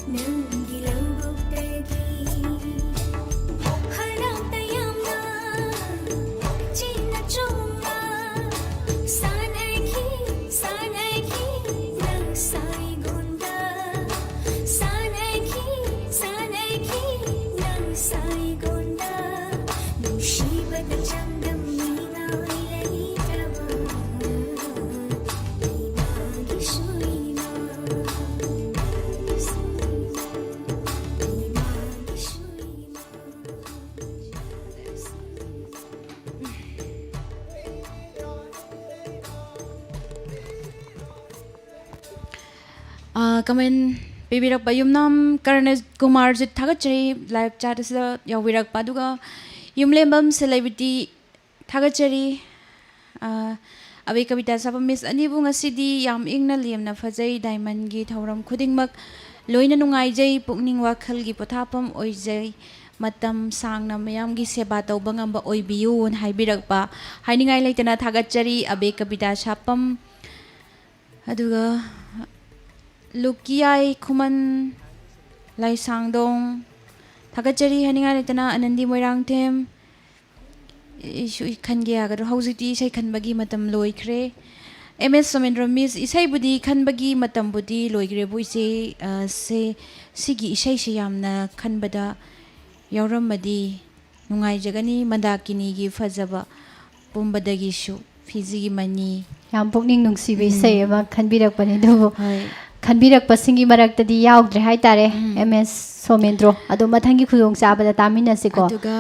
nâng đi lâu bốc tê đi harang tayam na china chunga san ai khi nang sai gonda san ai khi nang sai gonda musibah na jangdam ni ngai lai traba imagi suina imagi suina comment pibirak pa yumnam Karna Kumar jit thagachari live chat asida yawirak pa aduga yumlembam celebrity thagachari abe kavita sapa miss anibu ngasidi yam ingna liamna fajai diamond gi thauram khudingmak loina nungai jai pukning wakhal gi pothapam oijai matam sangna mayam gi seba tauba ngamba oibiyu haibirak pa hainingai leitana thagachari abe kavita sapam aduga Lukiai Kuman Lai Sangdong Thagachari Haninga Letana Anandi Moirang Tem Ishu Kangya Gadu Hausiti Sai Kanbagi Matam Loikre MS Somendra Miss Isai Budi Kanbagi Matam Budi Loigre Buise Se Sigi Isai Shayamna Kanbada Yauram Madi Nungai Jagani Mandakini Gi Fazaba Bumbadagi Shu Fizi Mani ꯌꯥꯝ ꯄꯨꯛꯅꯤꯡ ꯅꯨꯡꯁꯤꯕ ꯏꯁꯩ ꯑꯃ ꯈꯟꯕꯤꯔꯛꯄꯅꯤ ꯑꯗꯨꯕꯨ ꯈꯟꯕꯤꯔꯛꯄꯁꯤꯡꯒꯤ ꯃꯔꯛꯇꯗꯤ ꯌꯥꯎꯗ꯭ꯔꯦ ꯍꯥꯏꯇꯥꯔꯦ MS ꯁꯣꯃꯦꯟꯗ꯭ꯔꯣ ꯑꯗꯣ ꯃꯊꯪꯒꯤ ꯈꯨꯗꯣꯡꯆꯥꯕꯗ ꯇꯥꯃꯤꯟꯅꯁꯤꯀꯣ ꯑꯗꯨꯒ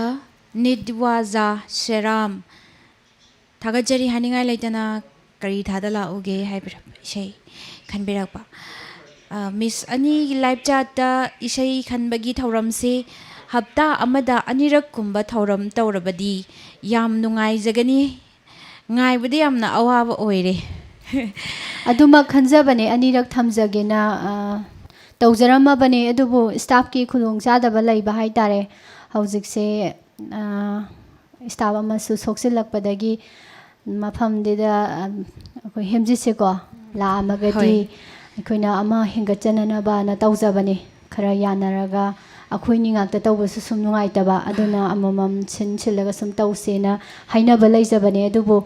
Nidwaza Sheram Thagachari Haningai Leitana Kari Thada Lauge Hybrid Ishay Kanbirakpa Miss Ani live chat Ishay Kanbagi Tauramse Hapta Amada Anirak Kumba Tauram Taurabadi Yam Nungai Zagani Ngai Budi Amna Awaba Oire ꯑꯗꯨꯃꯛ ꯈꯟꯖꯕꯅꯦ ꯑꯅꯤꯔꯛ ꯊꯝꯖꯒꯦꯅ ꯇꯧꯖꯔꯝꯃꯕꯅꯦ ꯑꯗꯨꯕꯨ ꯁ꯭ꯇꯥꯐꯀꯤ ꯈꯨꯗꯣꯡꯆꯥꯗꯕ ꯂꯩꯕ ꯍꯥꯏꯇꯥꯔꯦ ꯍꯧꯖꯤꯛꯁꯦ ꯁ꯭ꯇꯥꯐ ꯑꯃꯁꯨ ꯁꯣꯛꯆꯤꯜꯂꯛꯄꯗꯒꯤ ꯃꯐꯝꯗꯨꯗ ꯑꯩꯈꯣꯏ ꯍꯦꯝꯖꯤꯠꯁꯦꯀꯣ ꯂꯥꯛꯑꯝꯃꯒꯗꯤ ꯑꯩꯈꯣꯏꯅ ꯑꯃ ꯍꯦꯟꯒꯠꯆꯅꯅꯕꯅ ꯇꯧꯖꯕꯅꯦ ꯈꯔ ꯌꯥꯅꯔꯒ ꯑꯩꯈꯣꯏꯅꯤ ꯉꯥꯛꯇ ꯇꯧꯕꯁꯨ ꯁꯨꯝ ꯅꯨꯡꯉꯥꯏꯇꯕ ꯑꯗꯨꯅ ꯑꯃꯃꯝ ꯁꯤꯜꯂꯒ ꯁꯨꯝ ꯇꯧꯁꯦꯅ ꯍꯥꯏꯅꯕ ꯂꯩꯖꯕꯅꯦ ꯑꯗꯨꯕꯨ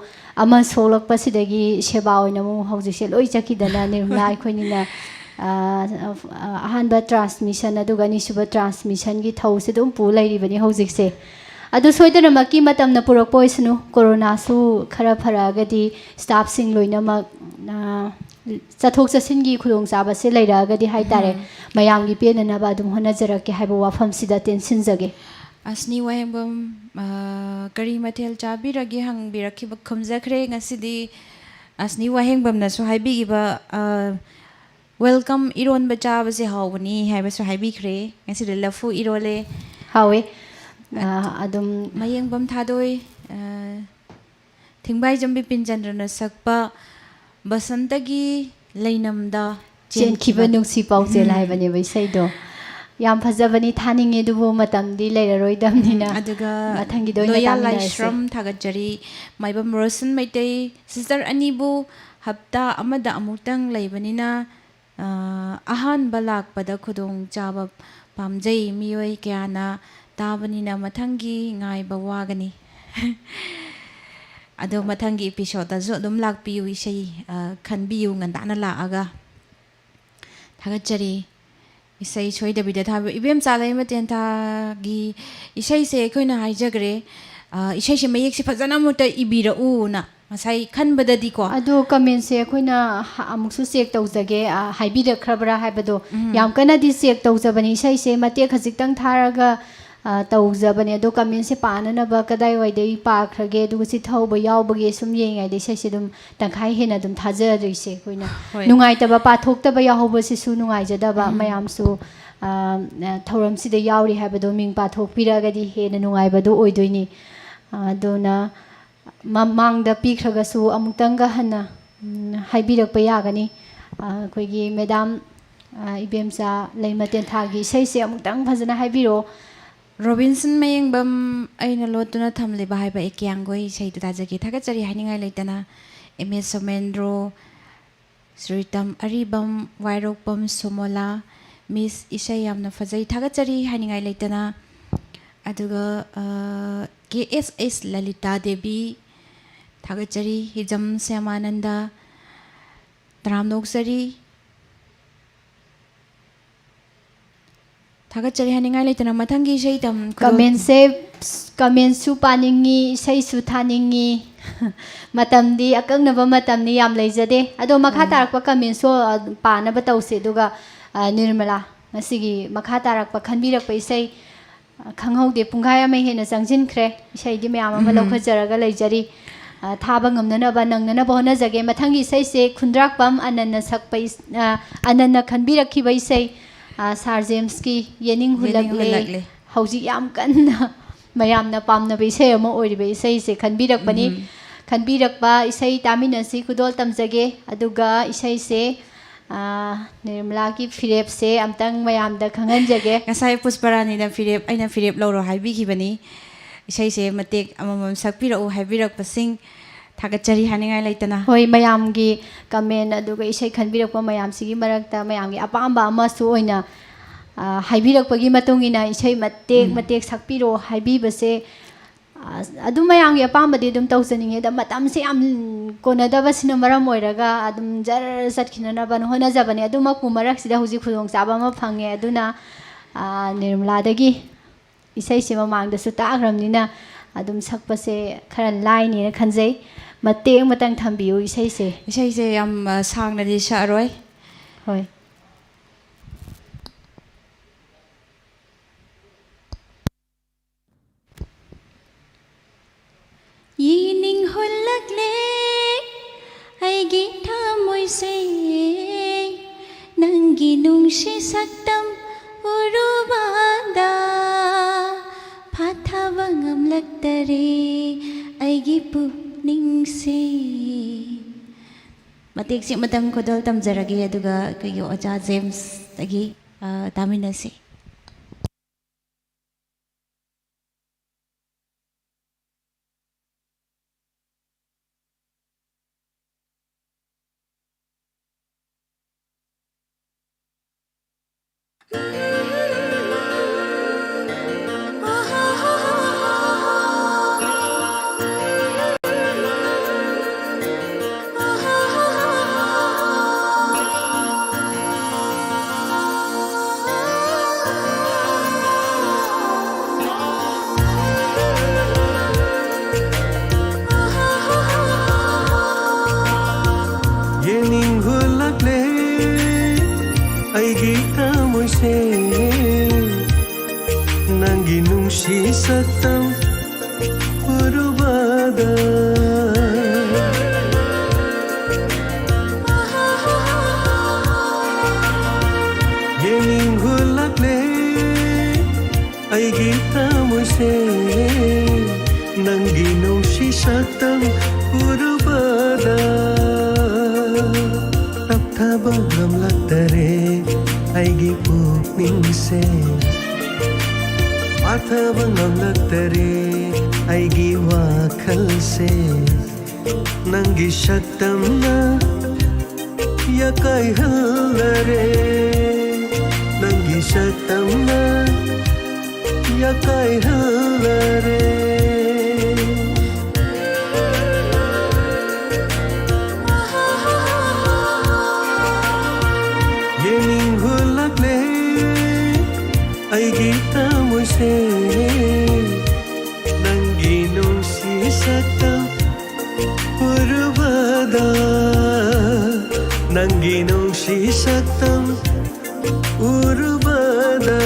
ꯑꯃ ꯁꯣꯛꯂꯛꯄꯁꯤꯗꯒꯤ ꯁꯦꯕꯥ ꯑꯣꯏꯅ ꯑꯃꯨꯛ ꯍꯧꯖꯤꯛꯁꯦ ꯂꯣꯏ ꯆꯠꯈꯤꯗꯅ ꯅꯤꯔꯃꯂꯥ ꯑꯩꯈꯣꯏꯅꯤꯅ ꯑꯍꯥꯟꯕ ꯇ꯭ꯔꯥꯟꯁꯃꯤꯁꯟ ꯑꯗꯨꯒ ꯑꯅꯤꯁꯨꯕ ꯇ꯭ꯔꯥꯟꯁꯃꯤꯁꯟꯒꯤ ꯊꯧꯁꯦ ꯑꯗꯨꯝ ꯄꯨ ꯂꯩꯔꯤꯕꯅꯤ ꯍꯧꯖꯤꯛꯁꯦ ꯑꯗꯨ ꯁꯣꯏꯗꯅꯃꯛꯀꯤ ꯃꯇꯝꯅ ꯄꯨꯔꯛꯄ ꯑꯣꯏꯁꯅꯨ ꯀꯣꯔꯣꯅꯥꯁꯨ ꯈꯔ ꯐꯔꯛꯑꯒꯗꯤ ꯁ꯭ꯇꯥꯐꯁꯤꯡ ꯂꯣꯏꯅꯃꯛ ꯆꯠꯊꯣꯛ ꯆꯠꯁꯤꯟꯒꯤ ꯈꯨꯗꯣꯡꯆꯥꯕꯁꯦ ꯂꯩꯔꯛꯑꯒꯗꯤ ꯍꯥꯏꯇꯥꯔꯦ ꯃꯌꯥꯝꯒꯤ ꯄꯦꯟꯅꯅꯕ ꯑꯗꯨꯝ ꯍꯣꯠꯅꯖꯔꯛꯀꯦ ꯍꯥꯏꯕ ꯋꯥꯐꯝꯁꯤꯗ ꯇꯦꯟꯁꯤꯟꯖꯒꯦ Asni Wahengbam Kari Mathel Chabiragi Hangbirakhiba Khumjakhre ngasidi Asni Wahengbam na so haibigiba welcome iron bacha base hawani haibasu haibikre ngasida lafu irole hawe adum mayeng bam thadoi thingbai jambi pinjandrana sakpa basantagi leinamda chen khiba nungsi pauje lai bani bai sai do yam phajabani thaninge dubu matamdi leiraroi damnina aduga mathangi doi na loyal tamina lishram thagajari maibam rosen maitai sister anibu hapta amada amutang leibanina ahan balak pada khudong chaba pamjai miyoi kyana tabanina mathangi ngai bawagani ado mathangi episode da zo dum lakpiu isei khanbiu ngandana la aga thagajari isai soidabida thabi ibem chalai maten tha gi isai se koina haijagre isai se mayek se fajana muta ibira u na masai khanbadadi ko adu comment se khoina amuksu check tawjage haibida khrabra haibado yam kana di check tawjabani sai se mate khajik tang tharaga tawjabani adu comment se panana ba kadai wai dei pa khrage du si thauba yawbage sum yengai dei sai se dum tangkhai hena dum thajari se khoina nungai taba pathok taba yahobba se su nungai jadaba mayam su thauram si de yawri haibado ming pathok piraga di hena nungai badu oidoini aduna mamangda pikhraga su amutanga hana haibirakpa yagani akoigi madam ibemsa leimaten thagi sei se amutang phajana haibiro Robinson mayeng bam aina lotuna thamle bahai ba ekyangoi sei tu tajagi thagachari haningai leitana ms somendro sritam aribam wairokpam somola miss isai yamna fajai thagachari haningai leitana aduga kss lalita devi thagachari hijam syamananda tramnoksari thagachari haningai leitana mathangi sei tam comment su paningi sei su thaningi matamdi akangnaba matamni yam leijade ado makha tarakpa comment so panaba tause duga nirmala ngasigi makha tarakpa khanbirakpa sei khanghaude punghai ama hena changjinkhre sei di mayam ama lokhajaraga leijari thaba ngamnanaba nangnanaba honajage mathangi sei se khundrakpam ananna sakpai ananna khanbirakhibai sei Sir James ki yening hulagle hauji yam kanna mayamna pamna be sei ama oiribe sei se khanbirakpani khanbirakpa isai taminasi kudol tamjage aduga isai se nirmala ki firep se amtang mayamda khanganjage ngasai pusparani da firep aina firep loro haibi khibani isai se matek amamam sakpira u haibirak pasing thagachari haningai leitana hoi mayam gi comment aduga isai khanbirakpa mayam sigi marakta mayam gi apamba ama su oina haibirakpagi matungina isai matek sakpiro haibibase adum mayam gi apamba de dum tawsaninge da matam se am konadaba sina maram oiraga adum jar satkhina ban hona jabani aduma kumarak sida huji khudong chaba ma phange aduna nirmala dagi isai se mamang da su taagramnina adum sakpase khara laini na khanjai mateng matang thambiu isai se yam sangna di sharoi hoi yening hulagle aigi thamoi se nangi nungshi saktam urubada phathaba ngamlaktare aigi pukning se matek si matang kodol tamjarage aduga kayo acha James tagi taminasi Nangi nungshi satam urubada hulakle aigi tamoise nangi nungsi saktam urubada tapthaba ngamlaktare aigi pukningse mathaba ngamlaktare aigi wakhalse nangi saktamna yakai hallare nangi saktamna yakai hallare yening hulakle aigi tamoise nangi nungsi saktam urubada nangi nungsi saktam urubada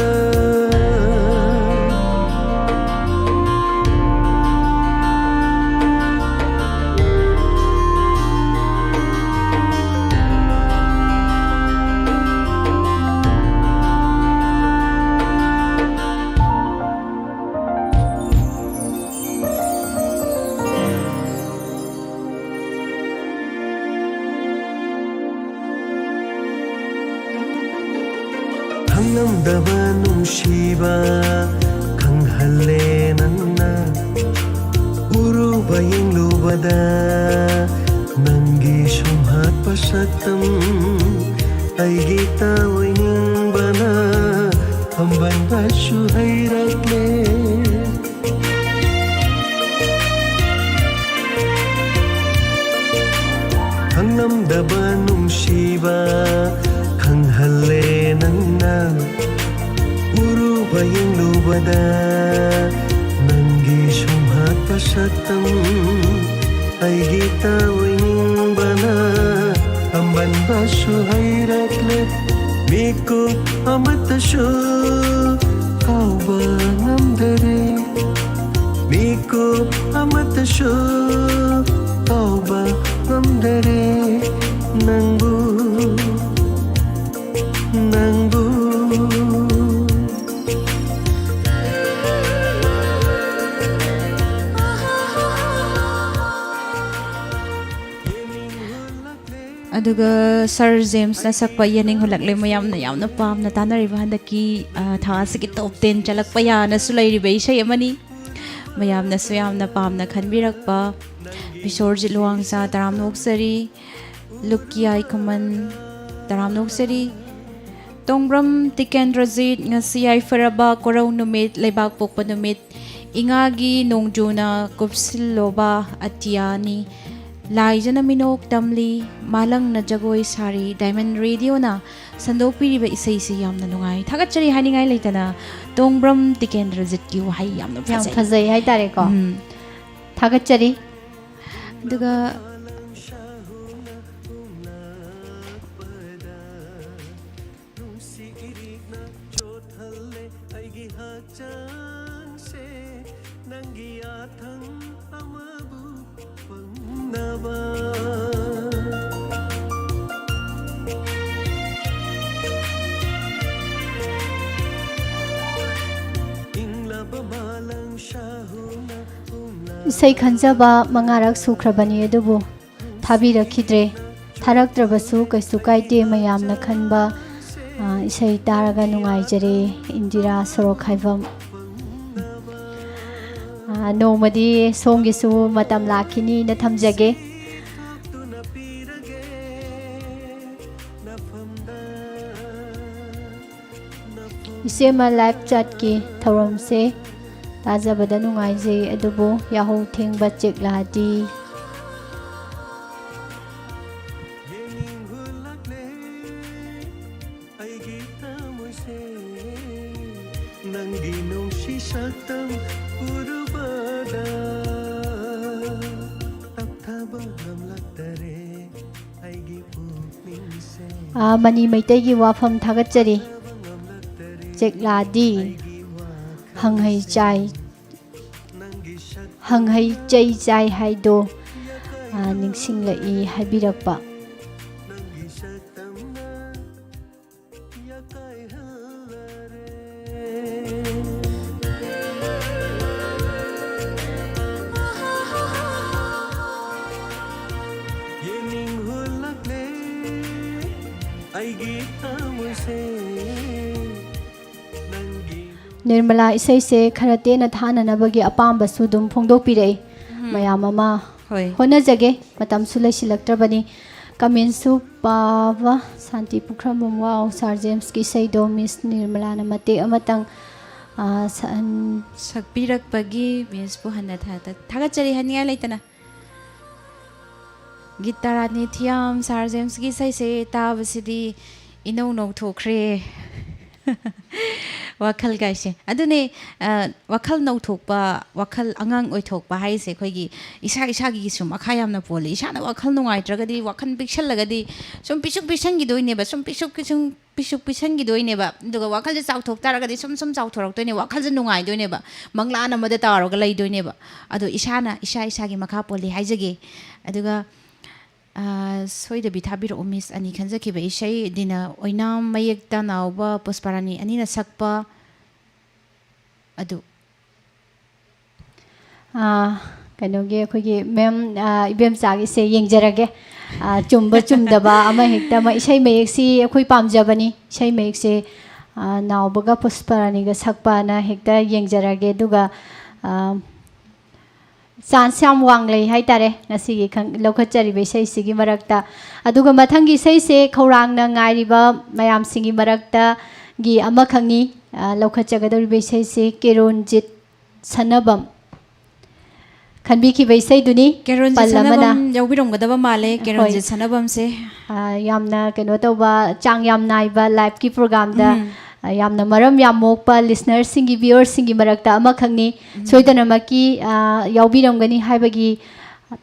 ꯈꯪꯉꯝꯗꯕ ꯅꯨꯡꯁꯤꯕ ꯈꯪꯍꯜꯂꯦ ꯅꯪꯅ ꯎꯔꯨꯕ ꯌꯦꯡꯂꯨꯕꯗ ꯅꯪꯒꯤ ꯁꯨꯝꯍꯠꯄ ꯁꯛꯇꯝ ꯑꯩꯒꯤ ꯇꯥꯑꯣꯏꯅꯤꯡꯕꯅ ꯐꯝꯕꯟꯕꯁꯨ ꯍꯩꯔꯛꯂꯦ ꯈꯪꯂꯝꯗꯕ ꯅꯨꯡꯁꯤꯕ ꯈꯪꯍꯜꯂꯦ ꯅꯪꯅ ꯎꯔꯨꯕ ꯌꯦꯡꯂꯨꯕꯗ ꯅꯪꯒꯤ ꯁꯨꯝꯍꯠꯄ ꯁꯛꯇꯝ ꯑꯩꯒꯤ ꯇꯥꯑꯣꯏꯅꯤꯡꯕꯅ ꯐꯝꯕꯟꯕꯁꯨ ꯍꯩꯔꯛꯂꯦ ꯃꯤꯀꯨꯞ ꯑꯃꯠꯇꯁꯨ ꯀꯥꯎꯕ ꯉꯝꯗꯔꯦ ꯃꯤꯀꯨꯞ ꯑꯃꯠꯇꯁꯨ ꯀꯥꯎꯕ ꯉꯝꯗꯔꯦ ꯅꯪꯕꯨ ꯅꯪꯕꯨ ꯑꯗꯨꯒ ꯁꯔ ꯖꯦꯝꯁꯅ ꯁꯛꯄ ꯌꯦꯅꯤꯡ ꯍꯨꯜꯂꯛꯂꯦ ꯃꯌꯥꯝꯅ ꯌꯥꯝꯅ ꯄꯥꯝꯅ ꯇꯥꯟꯅꯔꯤꯕ ꯍꯟꯗꯛꯀꯤ ꯊꯥ ꯑꯁꯤꯒꯤ ꯇꯣꯞ 10 ꯆꯠꯂꯛꯄ ꯌꯥꯅꯁꯨ ꯂꯩꯔꯤꯕ ꯏꯁꯩ ꯑꯃꯅꯤ ꯃꯌꯥꯝꯅꯁꯨ ꯌꯥꯝꯅ ꯄꯥꯝꯅ ꯈꯟꯕꯤꯔꯛꯄ ꯕꯤꯁꯣꯔꯖꯤꯠ ꯂꯨꯋꯥꯡꯁꯥ ꯇꯔꯥꯝꯅ ꯑꯣꯛꯆꯔꯤ ꯂꯨꯛꯀꯤꯌꯥꯏ ꯈꯨꯃꯟ ꯇꯔꯥꯝꯅ ꯑꯣꯛꯆꯔꯤ ꯇꯣꯡꯕ꯭ꯔꯝ ꯇꯤꯀꯦꯟꯗ꯭ꯔꯖꯤꯠ ꯉꯁꯤ ꯌꯥꯏꯐꯔꯕ ꯀꯣꯔꯧ ꯅꯨꯃꯤꯠ ꯂꯩꯕꯥꯛ ꯄꯣꯛꯄ ꯅꯨꯃꯤꯠ ꯏꯉꯥꯒꯤ ꯅꯣꯡꯖꯨꯅ ꯀꯨꯞꯁꯤꯜꯂꯣꯕ ꯑꯇꯤꯌꯥꯅꯤ ꯂꯥꯏꯖꯅ ꯃꯤꯅꯣꯛ ꯇꯝꯂꯤ ꯃꯥꯂꯪꯅ ꯖꯒꯣꯏ ꯁꯥꯔꯤ ꯗꯥꯏꯃꯟ ꯔꯦꯗꯤꯑꯣꯅ ꯁꯟꯗꯣꯛꯄꯤꯔꯤꯕ ꯏꯁꯩꯁꯤ ꯌꯥꯝꯅ ꯅꯨꯡꯉꯥꯏ ꯊꯥꯒꯠꯆꯔꯤ ꯍꯥꯏꯅꯤꯡꯉꯥꯏ ꯂꯩꯇꯅ ꯇꯣꯡꯕ꯭ꯔꯝ ꯇꯤꯀꯦꯟꯗ꯭ꯔꯖꯤꯠꯀꯤ ꯋꯥꯍꯩ ꯌꯥꯝꯅ ꯌꯥꯝ ꯐꯖꯩ ꯐꯖꯩ ꯍꯥꯏꯇꯥꯔꯦꯀꯣ ꯊꯥꯒꯠꯆꯔꯤ ꯑꯗꯨꯒ ꯏꯁꯩ ꯈꯟꯖꯕ ꯃꯉꯥꯔꯛ ꯁꯨꯈ꯭ꯔꯕꯅꯤ ꯑꯗꯨꯕꯨ ꯊꯥꯕꯤꯔꯛꯈꯤꯗ꯭ꯔꯦ ꯊꯥꯔꯛꯇ꯭ꯔꯕꯁꯨ ꯀꯩꯁꯨ ꯀꯥꯏꯗꯦ ꯃꯌꯥꯝꯅ ꯈꯟꯕ ꯏꯁꯩ ꯇꯥꯔꯒ ꯅꯨꯡꯉꯥꯏꯖꯔꯦ ꯏꯟꯗꯤꯔꯥ ꯁꯣꯔꯣꯛꯈꯥꯏꯕꯝ ꯅꯣꯡꯃꯗꯤ ꯁꯣꯝꯒꯤꯁꯨ ꯃꯇꯝ ꯂꯥꯛꯈꯤꯅꯤꯅ ꯊꯝꯖꯒꯦ ꯏꯆꯦꯃ ꯂꯥꯏꯐ ꯆꯥꯠꯀꯤ ꯊꯧꯔꯝꯁꯦ ꯇꯥꯖꯕꯗ ꯅꯨꯡꯉꯥꯏꯖꯩ ꯑꯗꯨꯕꯨ ꯌꯥꯍꯧ ꯊꯦꯡꯕ ꯆꯦꯛꯂꯥꯗꯤ nangi nungsi saktam urubada tapthaba ngamlaktare aigi pukningse ꯃꯅꯤ ꯃꯩꯇꯩꯒꯤ ꯋꯥꯐꯝ ꯊꯥꯒꯠꯆꯔꯤ ꯆꯦꯛꯂꯥꯗꯤ ꯍꯪꯍꯩ ꯆꯥꯏ ꯍꯪꯍꯩ ꯆꯩ ꯆꯥꯏ ꯍꯥꯏꯗꯣ ꯅꯤꯡꯁꯤꯡꯂꯛꯏ ꯍꯥꯏꯕꯤꯔꯛꯄ ꯑꯩꯒꯤ ꯊꯃꯣꯏꯁꯦ ꯅꯪꯒꯤ ꯅꯤꯔꯃꯂꯥ ꯏꯁꯩꯁꯦ ꯈꯔ ꯇꯦꯟꯅ ꯊꯥꯅꯅꯕꯒꯤ ꯑꯄꯥꯝꯕꯁꯨ ꯑꯗꯨꯝ ꯐꯣꯡꯗꯣꯛꯄꯤꯔꯛꯏ ꯃꯌꯥꯝ ꯑꯃ ꯍꯣꯏ ꯍꯣꯠꯅꯖꯒꯦ ꯃꯇꯝꯁꯨ ꯂꯩꯁꯤꯜꯂꯛꯇ꯭ꯔꯕꯅꯤ ꯀꯃꯦꯟꯁꯨ ꯄꯥꯕ ꯁꯥꯟꯇꯤ ꯄꯨꯈ꯭ꯔꯝꯕꯝ ꯋꯥꯎ ꯁꯥꯔ ꯖꯦꯝꯁꯀꯤ ꯏꯁꯩꯗꯣ ꯃꯤꯁ ꯅꯤꯔꯃꯂꯥꯅ ꯃꯇꯦꯛ ꯑꯃꯇꯪ ꯁꯛꯄꯤꯔꯛꯄꯒꯤ ꯃꯤꯁꯄꯨ ꯍꯟꯅ ꯊꯥꯒꯠꯆꯔꯤ ꯍꯥꯏꯅꯤꯡꯉꯥꯏ ꯂꯩꯇꯅ ꯒꯤꯇꯥꯔꯥꯅꯤ ꯊꯤꯌꯥꯝ ꯁꯥꯔ ꯖꯦꯝꯁꯀꯤ ꯏꯁꯩꯁꯦ ꯇꯥꯕꯁꯤꯗꯤ ꯏꯅꯧ ꯅꯧꯊꯣꯛꯈ꯭ꯔꯦ ꯋꯥꯈꯜ ꯀꯥꯏꯁꯦ ꯑꯗꯨꯅꯦ ꯋꯥꯈꯜ ꯅꯧꯊꯣꯛꯄ ꯋꯥꯈꯜ ꯑꯉꯥꯡ ꯑꯣꯏꯊꯣꯛꯄ ꯍꯥꯏꯁꯦ ꯑꯩꯈꯣꯏꯒꯤ ꯏꯁꯥꯒꯤꯁꯨ ꯃꯈꯥ ꯌꯥꯝꯅ ꯄꯣꯜꯂꯤ ꯏꯁꯥꯅ ꯋꯥꯈꯜ ꯅꯨꯡꯉꯥꯏꯇ꯭ꯔꯒꯗꯤ ꯋꯥꯈꯜ ꯄꯤꯛꯁꯜꯂꯒꯗꯤ ꯁꯨꯝ ꯄꯤꯛꯁꯟꯈꯤꯗꯣꯏꯅꯦꯕ ꯁꯨꯝ ꯄꯤꯛꯁꯟꯈꯤꯗꯣꯏꯅꯦꯕ ꯑꯗꯨꯒ ꯋꯥꯈꯜꯁꯦ ꯆꯥꯎꯊꯣꯛ ꯇꯥꯔꯒꯗꯤ ꯁꯨꯝ ꯆꯥꯎꯊꯣꯔꯛꯇꯣꯏꯅꯦ ꯋꯥꯈꯜꯁꯦ ꯅꯨꯡꯉꯥꯏꯗꯣꯏꯅꯦꯕ ꯃꯪꯂꯥꯟ ꯑꯃꯗ ꯇꯥꯎꯔꯒ ꯂꯩꯗꯣꯏꯅꯦꯕ ꯑꯗꯣ ꯏꯁꯥꯒꯤ ꯃꯈꯥ ꯄꯣꯜꯂꯤ ꯍꯥꯏꯖꯒꯦ ꯑꯗꯨꯒ ꯁꯣꯏꯗꯕꯤ ꯊꯥꯕꯤꯔꯛꯑꯣ ꯃꯤꯁ ꯑꯅꯤ ꯈꯟꯖꯈꯤꯕ ꯏꯁꯩ ꯗꯤꯅ ꯑꯣꯏꯅꯥꯝ ꯃꯌꯦꯛꯇ ꯅꯥꯎꯕ ꯄꯨꯁꯄꯥꯔꯥꯅꯤ ꯑꯅꯤꯅ ꯁꯛꯄ ꯑꯗꯨ ꯀꯩꯅꯣꯒꯤ ꯑꯩꯈꯣꯏꯒꯤ ꯃꯦꯝ ꯏꯕꯦꯝꯆꯥꯒꯤꯁꯦ ꯌꯦꯡꯖꯔꯒꯦ ꯆꯨꯝꯕ ꯆꯨꯝꯗꯕ ꯑꯃ ꯍꯦꯛꯇ ꯏꯁꯩ ꯃꯌꯦꯛꯁꯤ ꯑꯩꯈꯣꯏ ꯄꯥꯝꯖꯕꯅꯤ ꯏꯁꯩ ꯃꯌꯦꯛꯁꯦ ꯅꯥꯎꯕꯒ ꯄꯨꯁꯄꯥꯔꯥꯅꯤꯒ ꯁꯛꯄꯅ ꯍꯦꯛꯇ ꯌꯦꯡꯖꯔꯒꯦ ꯑꯗꯨꯒ ꯆꯥꯟꯁ ꯌꯥꯝ ꯋꯥꯡꯂꯩ ꯍꯥꯏꯇꯥꯔꯦ ꯉꯁꯤꯒꯤ ꯂꯧꯈꯠꯆꯔꯤꯕ ꯏꯁꯩꯁꯤꯒꯤ ꯃꯔꯛꯇ ꯑꯗꯨꯒ ꯃꯊꯪꯒꯤ ꯏꯁꯩꯁꯦ ꯈꯧꯔꯥꯡꯅ ꯉꯥꯏꯔꯤꯕ ꯃꯌꯥꯝꯁꯤꯡꯒꯤ ꯃꯔꯛꯇꯒꯤ ꯑꯃꯈꯛꯅꯤ ꯂꯧꯈꯠꯆꯒꯗꯧꯔꯤꯕ ꯏꯁꯩꯁꯤ ꯀꯦꯔꯣꯟꯖꯤꯠ ꯁꯅꯕꯝ ꯈꯟꯕꯤꯈꯤꯕ ꯏꯁꯩꯗꯨꯅꯤ ꯀꯦꯔꯣꯟꯖꯤꯠ ꯁꯥꯟꯅꯕꯝ ꯌꯥꯎꯕꯤꯔꯝꯒꯗꯕ ꯃꯥꯜꯂꯦ ꯀꯦꯔꯣꯟꯖꯤꯠ ꯁꯥꯟꯅꯕꯝꯁꯦ ꯌꯥꯝꯅ ꯀꯩꯅꯣ ꯇꯧꯕ ꯆꯥꯡ ꯌꯥꯝ ꯅꯥꯏꯕ ꯂꯥꯏꯚꯀꯤ ꯄ꯭ꯔꯣꯒꯥꯝꯗ ꯌꯥꯝꯅ ꯃꯔꯝ ꯌꯥꯝ ꯃꯣꯛꯄ ꯂꯤꯁꯅꯔꯁꯤꯡꯒꯤ ꯚꯤꯌꯔꯁꯤꯡꯒꯤ ꯃꯔꯛꯇ ꯑꯃꯈꯛꯅꯤ ꯁꯣꯏꯗꯅꯃꯛꯀꯤ ꯌꯥꯎꯕꯤꯔꯝꯒꯅꯤ ꯍꯥꯏꯕꯒꯤ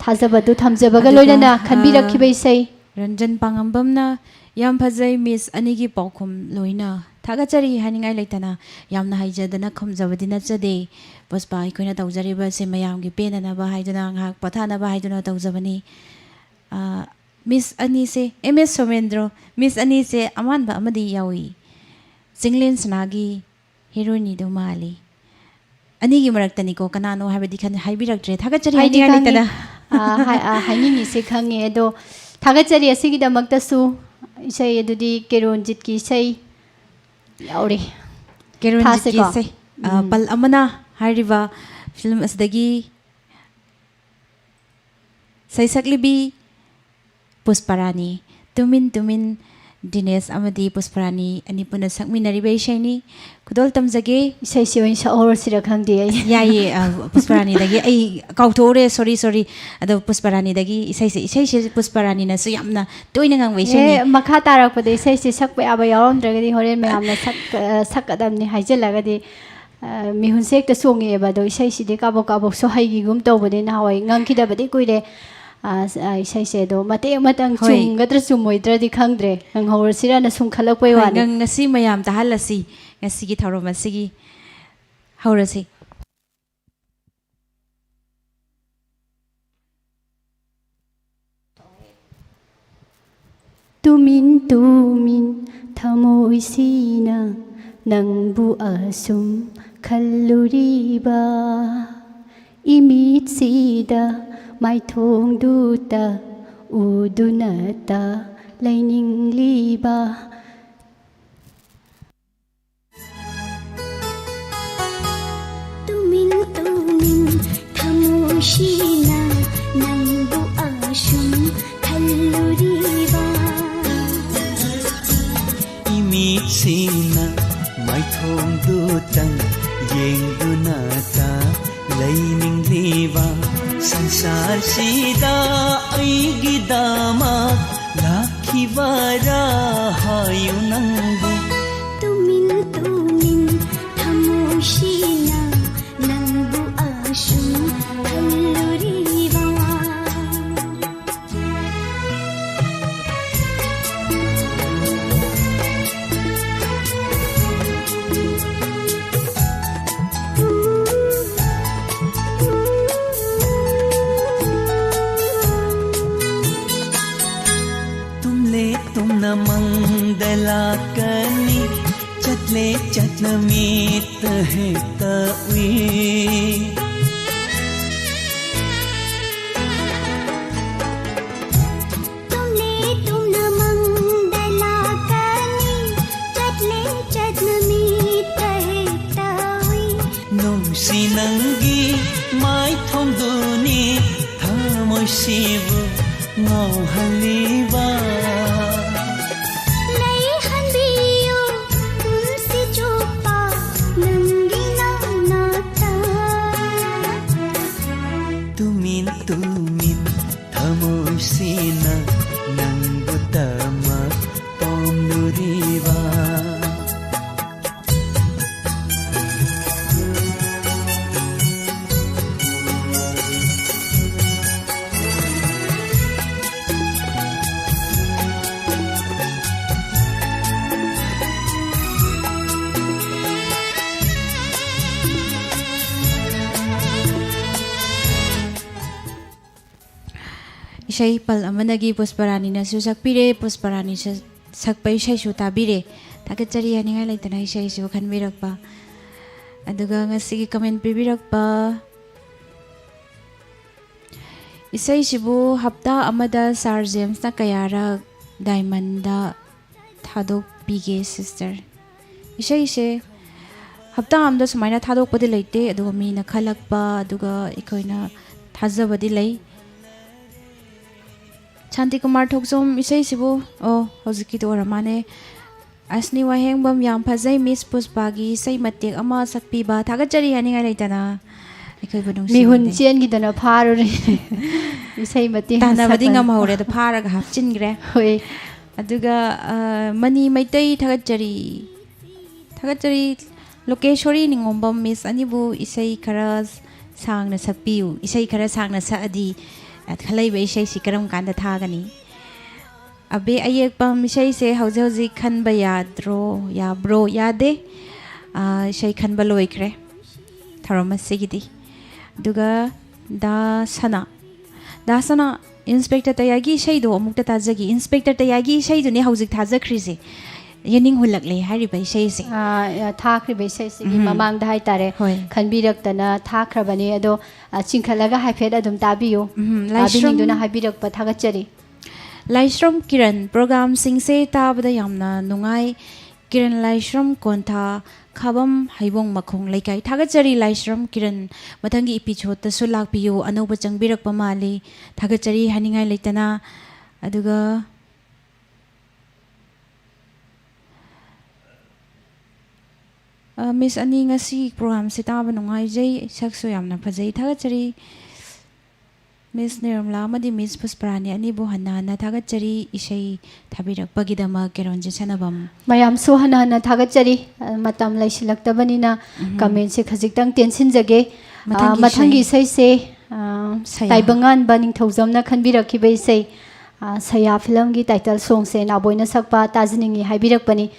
ꯊꯥꯖꯕꯗꯨ ꯊꯝꯖꯕꯒ ꯂꯣꯏꯅꯅ ꯈꯟꯕꯤꯔꯛꯈꯤꯕ ꯏꯁꯩ ꯔꯟꯖꯟ ꯄꯥꯉꯝꯕꯝꯅ ꯌꯥꯝ ꯐꯖꯩ ꯃꯤꯁ ꯑꯅꯤꯒꯤ ꯄꯥꯎꯈꯨꯝ ꯂꯣꯏꯅ ꯊꯥꯒꯠꯆꯔꯤ ꯍꯥꯏꯅꯤꯡꯉꯥই ꯂꯩꯇꯅ ꯌꯥꯝꯅ ꯍꯩꯖꯗꯅ ꯈꯨꯝꯖꯕꯗꯤ ꯅꯠꯆꯗꯦ ꯄꯨꯁꯄꯥ ꯑꯩꯈꯣꯏꯅ ꯇꯧꯖꯔꯤꯕꯁꯦ ꯃꯌꯥꯝꯒꯤ ꯄꯦꯟꯅꯅꯕ ꯍꯥꯏꯗꯨꯅ ꯉꯥꯏꯍꯥꯛ ꯄꯣꯊꯥꯅꯕ ꯍꯥꯏꯗꯨꯅ ꯇꯧꯖꯕꯅꯤ ꯃꯤꯁ ꯑꯅꯤꯁꯦ MS ꯁꯣꯃꯦꯟꯗ꯭ꯔꯣ ꯃꯤꯁ ꯑꯅꯤꯁꯦ ꯑꯃꯥꯟꯕ ꯑꯃꯗꯤ ꯌꯥꯎꯏ ꯆꯤꯡꯂꯦꯟ ꯁꯅꯥꯒꯤ ꯍꯦꯔꯣꯏꯅꯤꯗꯣ ꯃꯥꯜꯂꯤ ꯑꯅꯤꯒꯤ ꯃꯔꯛꯇꯅꯤꯀꯣ ꯀꯅꯥꯅꯣ ꯍꯥꯏꯕꯗꯤ ꯍꯥꯏꯕꯤꯔꯛꯇ꯭ꯔꯦ ꯊꯥꯒꯠꯆꯔꯤ ꯍꯥꯏꯅꯤꯡꯉꯥꯏ ꯂꯩꯇꯅ ꯍꯥꯏꯅꯤꯡꯉꯤꯁꯦ ꯈꯪꯉꯦ ꯑꯗꯣ ꯊꯥꯒꯠꯆꯔꯤ ꯑꯁꯤꯒꯤꯗꯃꯛꯇꯁꯨ ꯏꯁꯩ ꯑꯗꯨꯗꯤ ꯀꯦꯔꯣꯟꯖꯤꯠꯀꯤ ꯏꯁꯩ ꯌꯥꯎꯔꯤ ꯀꯦꯔꯣꯟꯖꯤꯠꯀꯤ ꯏꯁꯩ ꯄꯜ ꯑꯃꯅ ꯍꯥꯏꯔꯤꯕ ꯐꯤꯂꯝ ꯑꯁꯤꯗꯒꯤ ꯁꯩꯁꯛꯂꯤꯕꯤ ꯄꯨꯁꯄꯥꯔꯥꯅꯤ ꯇꯨꯃꯤꯟ ꯇꯨꯃꯤꯟ ꯗꯤꯅꯦꯁ ꯑꯃꯗꯤ ꯄꯨꯁꯄꯥꯔꯥꯅꯤ ꯑꯅꯤ ꯄꯨꯟꯅ ꯁꯛꯃꯤꯟꯅꯔꯤꯕ ꯏꯁꯩꯅꯤ ꯈꯨꯗꯣꯜ ꯇꯝꯖꯒꯦ ꯏꯁꯩꯁꯤ ꯑꯣꯏꯅ ꯁꯛꯍꯧꯔꯁꯤꯔ ꯈꯪꯗꯦ ꯑꯩ ꯌꯥꯏꯌꯦ ꯄꯨꯁꯄꯥꯔꯥꯅꯤꯗꯒꯤ ꯑꯩ ꯀꯥꯎꯊꯣꯛꯎꯔꯦ ꯁꯣꯔꯤ ꯑꯗꯣ ꯄꯨꯁꯄꯥꯔꯥꯅꯤꯗꯒꯤ ꯏꯁꯩꯁꯦ ꯄꯨꯁꯄꯥꯔꯥꯅꯤꯅꯁꯨ ꯌꯥꯝꯅ ꯇꯣꯏꯅ ꯉꯪꯕ ꯏꯁꯩꯅꯤ ꯃꯈꯥ ꯇꯥꯔꯛꯄꯗ ꯏꯁꯩꯁꯤ ꯁꯛꯄ ꯌꯥꯕ ꯌꯥꯎꯔꯝꯗ꯭ꯔꯒꯗꯤ ꯍꯣꯔꯦꯟ ꯃꯌꯥꯝꯅ ꯁꯛꯀꯗꯕꯅꯤ ꯍꯥꯏꯖꯤꯜꯂꯒꯗꯤ ꯃꯤꯍꯨꯟꯁꯦ ꯍꯦꯛꯇ ꯆꯣꯡꯉꯛꯑꯦꯕ ꯑꯗꯣ ꯏꯁꯩꯁꯤꯗꯤ ꯀꯥꯕꯣꯛꯁꯨ ꯍꯩꯈꯤꯒꯨꯝ ꯇꯧꯕꯅꯤ ꯅꯍꯥꯟꯋꯥꯏ ꯉꯪꯈꯤꯗꯕꯗꯤ ꯀꯨꯏꯔꯦ ꯏꯁꯩꯁꯦ ꯑꯗꯣ ꯃꯇꯦꯛ ꯑꯃꯇꯪ ꯆꯨꯝꯒꯗ꯭ꯔꯥ ꯆꯨꯝꯃꯣꯏꯗ꯭ꯔꯗꯤ ꯈꯪꯗ꯭ꯔꯦ ꯉꯪꯍꯧꯔꯁꯤꯔꯅ ꯁꯨꯝ ꯈꯜꯂꯛꯄꯩ ꯋꯥꯅꯤ ꯉꯁꯤ ꯃꯌꯥꯝ ꯇꯥꯍꯜꯂꯁꯤ ꯉꯁꯤꯒꯤ ꯊꯧꯔꯝ ꯑꯁꯤꯒꯤ ꯍꯧꯔꯁꯤ ꯇꯨꯃꯤꯟ ꯇꯨꯃꯤꯟ ꯊꯃꯣꯏꯁꯤꯅ ꯅꯪꯕꯨ ꯑꯁꯨꯝ ꯈꯜꯂꯨꯔꯤꯕ 이미지다 마이통두다 우두나다 레닝리바 तुमिन तुमिन खामोशीना नंबु आशुम खल्लुरीबा 이미지나 마이통두당 ꯌꯦꯡꯗꯨꯅꯇ ꯂꯩꯅꯤꯡꯂꯤꯕ ꯁꯪꯁꯥꯔꯁꯤꯗ ꯑꯩꯒꯤꯗꯃꯛ ꯂꯥꯛꯈꯤꯕꯔꯥ ꯍꯥꯏꯌꯨ ꯅꯪꯕꯨ तुमिन तुमिन खामोशीना नंबु आशुम खल्लुरीबा तुमना मंगलाकनी चतले चतनमीत है तवी तुमना मंगलाकनी ꯅꯨꯡꯁꯤ ꯅꯪꯒꯤ ꯃꯥꯏꯊꯣꯡꯗꯨꯅꯤ ꯊꯃꯣꯏꯁꯤꯕꯨ ꯉꯥꯎꯍꯜꯂꯤꯕ ꯂꯩꯍꯟꯕꯤꯌꯨ ꯄꯨꯟꯁꯤ ꯆꯨꯞꯄ ꯅꯪꯒꯤ ꯅꯥꯛꯇ ꯇꯨꯃꯤꯟ ꯇꯨꯃꯤꯟ ꯊꯃꯣꯏꯁꯤꯅ ꯅꯪꯕꯨꯗꯃꯛ ꯄꯥꯝꯂꯨꯔꯤꯕ Ishay pal amanagi Pusparani na susakpire Pusparani sakpa ishay su tabire tagatchari haningai laitana ishay su khanbirak pa aduga ngasigi comment pibirak pa isay sibu hapta amada Sir James na kayara diamond da thadok pige sister ishay se hapta amda sumaina thadok padi laite aduga mi na khalak pa aduga ikoina thazabadi lai Shanti Kumar Thoksom isay sibu hojiki to ramane asni wahengbam yam phajai Miss Puspagi isay matek ama sakpiba thagatchari haningai laitana ikoi bunung mihun chen gi dana pharu re isai mate tanabadi ngamhore da pharaga hapchingre hoi aduga mani maitai thagatchari lokeshwari ningombam Miss anibu isay khara sangna sakpiu isay khara sangna saadi at khalai bai ishay si karam kanda thagani abe ayek pam ishay se hauze hauze khan ba yadro ya bro yade ishay khan ba loikre tharama sigidi duga da sana inspector tayagi ishay do amukta tajagi inspector tayagi ishay do ne hauzik thajakrise yening hulakle hari bai ishay se thakri be sai sigi mamang da hai tare Hoi. khanbirak tana thakrabani ado chingkhalaga haifet adum tabiyo Laishram- abiningduna habirak pa thagachari Laishram Kiran program singse tabada yamna nungai Kiran Laishram kontha khabam haibong makhong laikai thagachari Laishram Kiran mathangi episode ta sulak piyo anoba changbirak pa mali thagachari haningai laitana aduga Miss Ani ngasi program se taba nungai jai sakso yamna phajai thagachari Miss Nirmala amadi Miss Pusparani ani bu hanana thagachari ishay thabirak pagidama keronje sanabam mayam so hana hana thagachari matam laisilaktabanina comment se khajiktang tension jage mathangi sai se Saya. taibangan baning thojamna khanbirakhi bai sai saya film gi title song se na boina sakpa tajiningi haibirak pani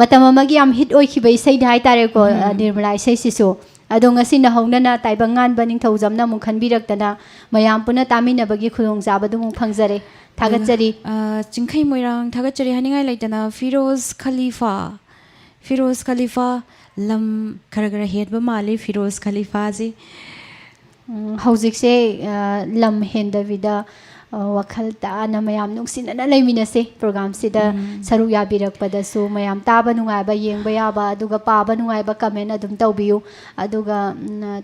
matam amagi am hit oikhi bai sai dai tare ko nirmala sai sisu adong ngasi na hongna na taibangan baning thojamna mung khanbiraktana mayam puna tamina bagi khulong jabadu mung phangjare thagachari chingkhai moirang thagachari haningai laitana Firoz Khalifa lam khara het ba mali Firoz Khalifa ji hauzik se lam hendavida wakhal ta na mayam nungsinana leiminase program sida saru yabirakpada su mayam taba nungai ba yengba yaba aduga paba nungai ba comment adum tawbiyu aduga